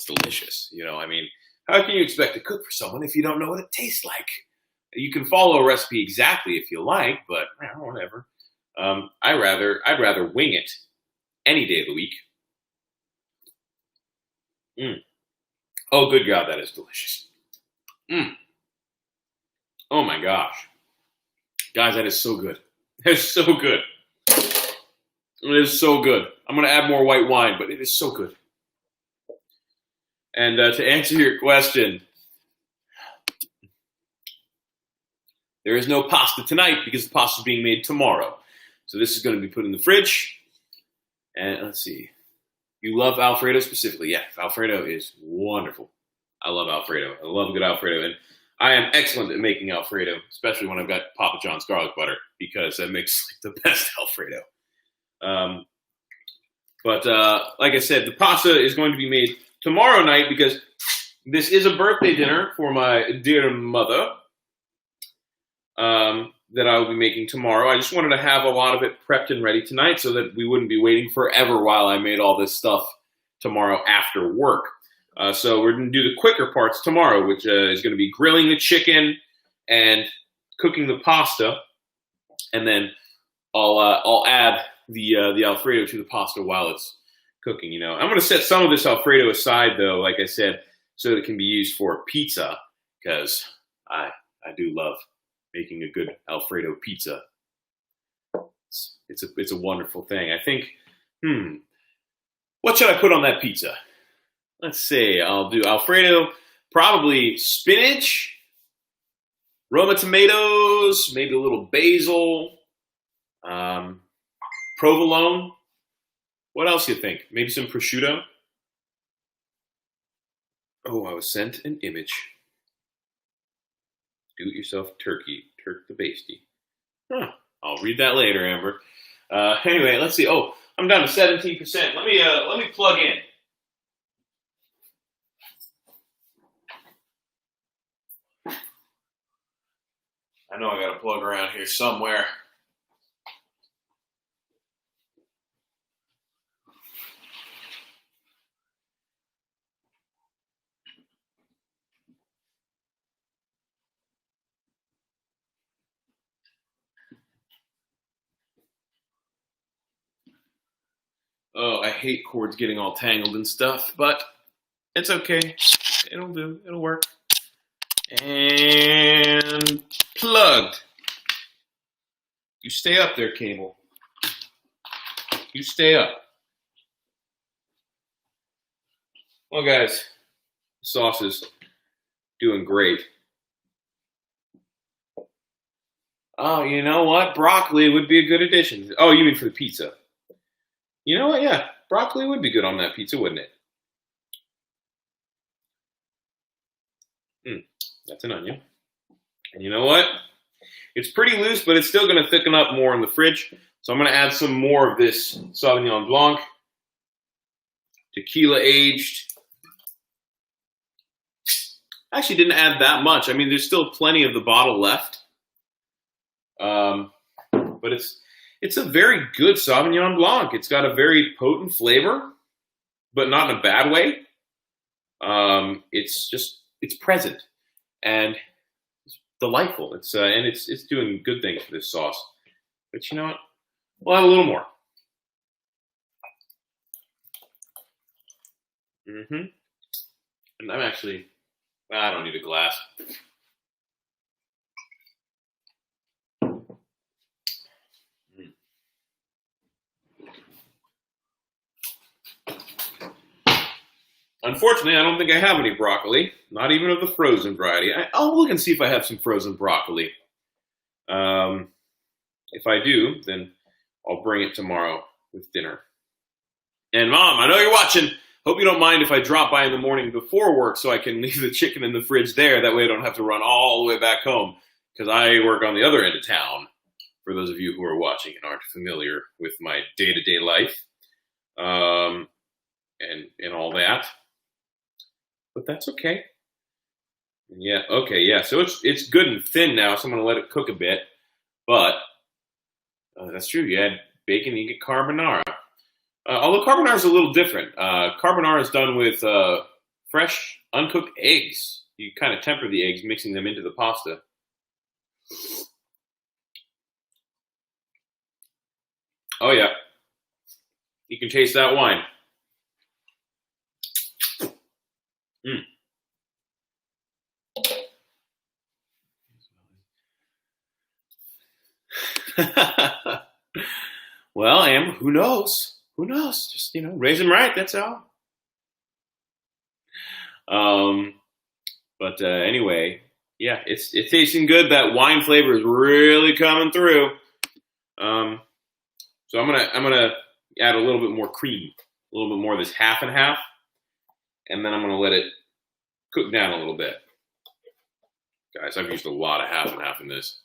delicious. You know, I mean, how can you expect to cook for someone if you don't know what it tastes like? You can follow a recipe exactly if you like, but whatever. I'd rather wing it any day of the week. Oh, good God, that is delicious. Oh my gosh. Guys, that is so good. That is so good. It is so good. I'm going to add more white wine, but it is so good. And to answer your question, there is no pasta tonight because the pasta is being made tomorrow. So this is going to be put in the fridge. And let's see. You love Alfredo specifically. Yeah, Alfredo is wonderful. I love Alfredo. I love a good Alfredo. And I am excellent at making Alfredo, especially when I've got Papa John's garlic butter, because that makes the best Alfredo. But like I said, the pasta is going to be made tomorrow night because this is a birthday dinner for my dear mother that I will be making tomorrow. I just wanted to have a lot of it prepped and ready tonight so that we wouldn't be waiting forever while I made all this stuff tomorrow after work. So we're going to do the quicker parts tomorrow, which is going to be grilling the chicken and cooking the pasta, and then I'll add the Alfredo to the pasta while it's cooking. You know, I'm going to set some of this Alfredo aside, though, like I said, so that it can be used for pizza, because I do love making a good Alfredo pizza. It's a wonderful thing. I think, what should I put on that pizza? Let's see. I'll do Alfredo, probably spinach, Roma tomatoes, maybe a little basil, provolone. What else do you think? Maybe some prosciutto? Oh, I was sent an image. Do-it-yourself turkey. Turk the basty. I'll read that later, Amber. Anyway, let's see. Oh, I'm down to 17%. Let me plug in. I know I got a plug around here somewhere. Oh, I hate cords getting all tangled and stuff, but it's okay. It'll do. It'll work. And plugged. You stay up there, cable. You stay up. Well, guys, the sauce is doing great. Oh, you know what? Broccoli would be a good addition. Oh, you mean for the pizza? You know what? Yeah, broccoli would be good on that pizza, wouldn't it? That's an onion. And you know what? It's pretty loose, but it's still going to thicken up more in the fridge. So I'm going to add some more of this Sauvignon Blanc, tequila aged. I actually didn't add that much. I mean, there's still plenty of the bottle left. But it's a very good Sauvignon Blanc. It's got a very potent flavor, but not in a bad way. It's present and it's delightful. It's doing good things for this sauce. But you know what? We'll add a little more. And I don't need a glass. Unfortunately, I don't think I have any broccoli, not even of the frozen variety. I'll look and see if I have some frozen broccoli. If I do, then I'll bring it tomorrow with dinner. And Mom, I know you're watching. Hope you don't mind if I drop by in the morning before work so I can leave the chicken in the fridge there. That way I don't have to run all the way back home because I work on the other end of town, for those of you who are watching and aren't familiar with my day-to-day life and all that. But that's okay. Yeah, okay, yeah. So it's good and thin now, so I'm going to let it cook a bit. But that's true. You add bacon, you get carbonara. Although carbonara is a little different. Carbonara is done with fresh, uncooked eggs. You kind of temper the eggs, mixing them into the pasta. Oh, yeah. You can taste that wine. Mm. Well, Amber, who knows? Who knows? Just, raise them right, that's all. But anyway, yeah, it's tasting good. That wine flavor is really coming through. So I'm gonna add a little bit more cream, a little bit more of this half and half, and then I'm gonna let it cook down a little bit. Guys, I've used a lot of half and half in this,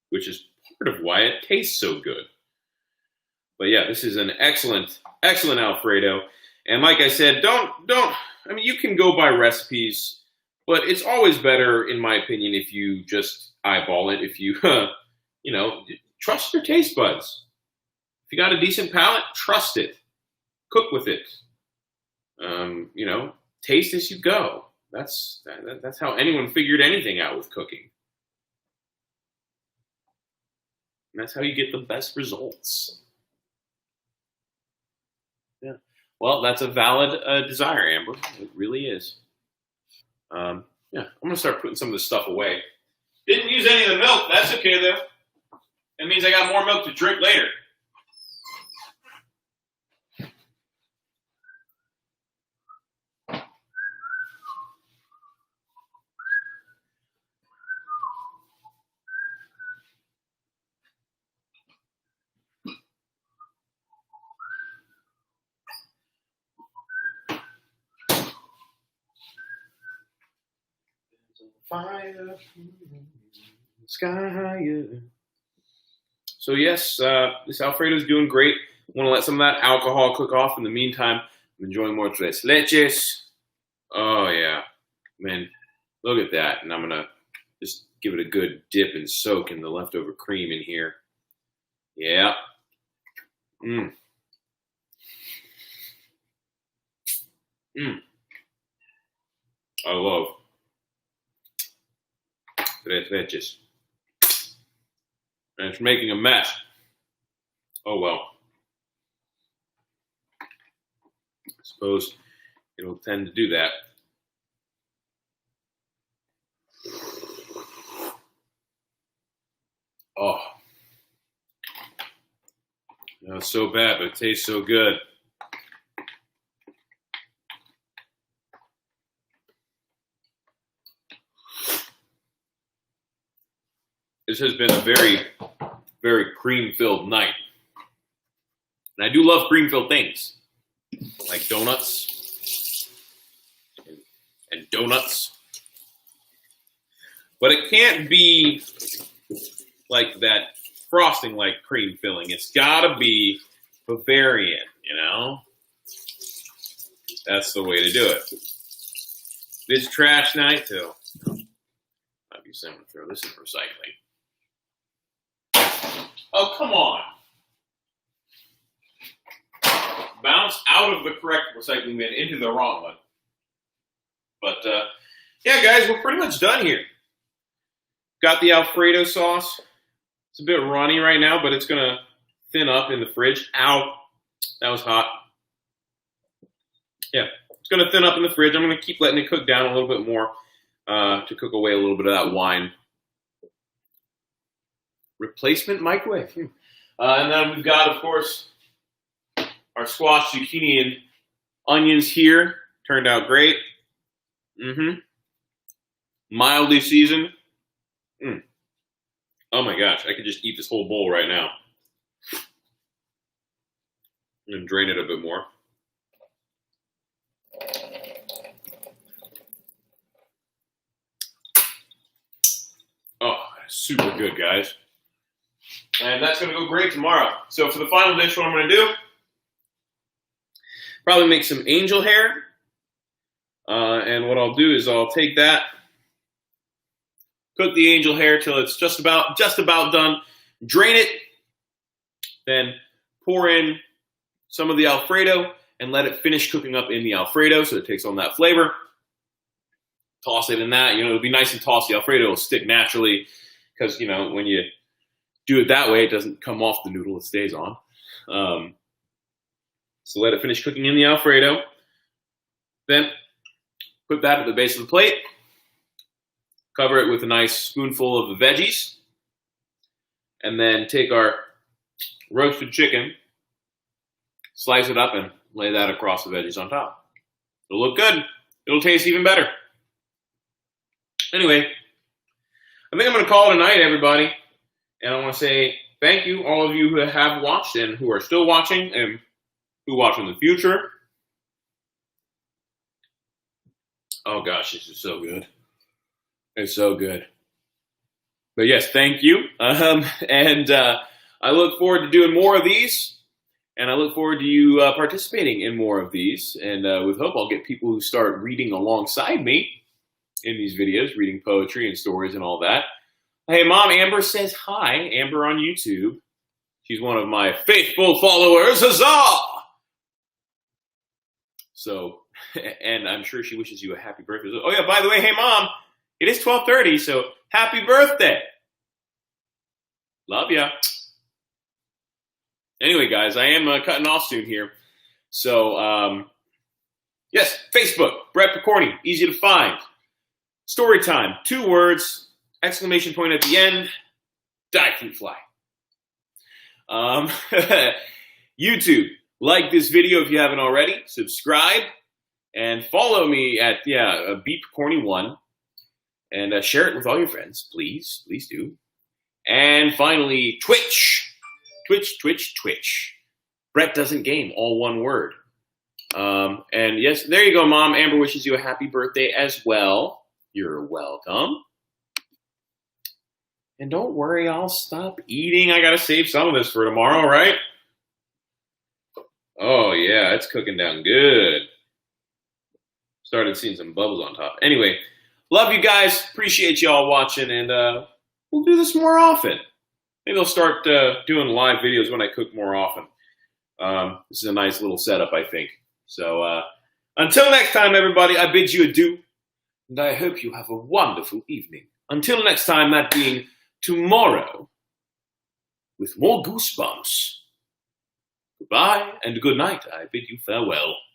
which is part of why it tastes so good. But yeah, this is an excellent Alfredo. And like I said, you can go by recipes, but it's always better, in my opinion, if you just eyeball it. If you, trust your taste buds. If you got a decent palate, trust it. Cook with it. Taste as you go. That's how anyone figured anything out with cooking. And that's how you get the best results. Yeah. Well, that's a valid desire, Amber. It really is. I'm gonna start putting some of this stuff away. Didn't use any of the milk. That's okay though. That means I got more milk to drink later. Fire sky higher. So yes, this Alfredo is doing great. I want to let some of that alcohol cook off. In the meantime, I'm enjoying more tres leches. Oh yeah, man, look at that. And I'm gonna just give it a good dip and soak in the leftover cream in here. Yeah. I love tres leches. And it's making a mess. Oh well. I suppose it'll tend to do that. Oh. No, it's so bad, but it tastes so good. This has been a very, very cream-filled night. And I do love cream-filled things, like donuts and donuts. But it can't be like that frosting like cream filling. It's gotta be Bavarian, That's the way to do it. This trash night, too. Obviously, I'm gonna throw this in recycling. Oh, come on. Bounce out of the correct recycling bin into the wrong one. But, yeah, guys, we're pretty much done here. Got the Alfredo sauce. It's a bit runny right now, but it's going to thin up in the fridge. Ow. That was hot. Yeah, it's going to thin up in the fridge. I'm going to keep letting it cook down a little bit more to cook away a little bit of that wine. Replacement microwave. And then we've got, of course, our squash, zucchini, and onions here turned out great. Mildly seasoned. Oh my gosh, I could just eat this whole bowl right now. And drain it a bit more. Oh, super good, guys. And that's going to go great tomorrow. So for the final dish, what I'm going to do, probably make some angel hair. And what I'll do is I'll take that, cook the angel hair till it's just about done, drain it, then pour in some of the Alfredo and let it finish cooking up in the Alfredo so it takes on that flavor. Toss it in that. It'll be nice and tossed. The Alfredo will stick naturally because, when you do it that way, it doesn't come off the noodle. It stays on. So let it finish cooking in the Alfredo. Then put that at the base of the plate. Cover it with a nice spoonful of the veggies. And then take our roasted chicken, slice it up, and lay that across the veggies on top. It'll look good. It'll taste even better. Anyway, I think I'm going to call it a night, everybody. And I want to say thank you, all of you who have watched and who are still watching and who watch in the future. Oh gosh, this is so good. It's so good. But yes, thank you. And I look forward to doing more of these. And I look forward to you participating in more of these. And with hope, I'll get people who start reading alongside me in these videos, reading poetry and stories and all that. Hey, Mom, Amber says hi. Amber on YouTube. She's one of my faithful followers. Huzzah! So, and I'm sure she wishes you a happy birthday. Oh, yeah, by the way, hey, Mom, it is 12:30, so happy birthday. Love ya. Anyway, guys, I am cutting off soon here. So, yes, Facebook, Brett Picorni, easy to find. Story time, 2 words, exclamation point at the end, die fruit fly. YouTube, like this video if you haven't already, subscribe, and follow me at, Beat Picorni1, and share it with all your friends, please do. And finally, Twitch. Brett doesn't game, all one word. And yes, there you go, Mom. Amber wishes you a happy birthday as well. You're welcome. And don't worry, I'll stop eating. I gotta save some of this for tomorrow, right? Oh yeah, it's cooking down good. Started seeing some bubbles on top. Anyway, love you guys. Appreciate you all watching, and we'll do this more often. Maybe I'll start doing live videos when I cook more often. This is a nice little setup, I think. So until next time, everybody, I bid you adieu, and I hope you have a wonderful evening. Until next time, that being tomorrow, with more goosebumps. Goodbye and good night. I bid you farewell.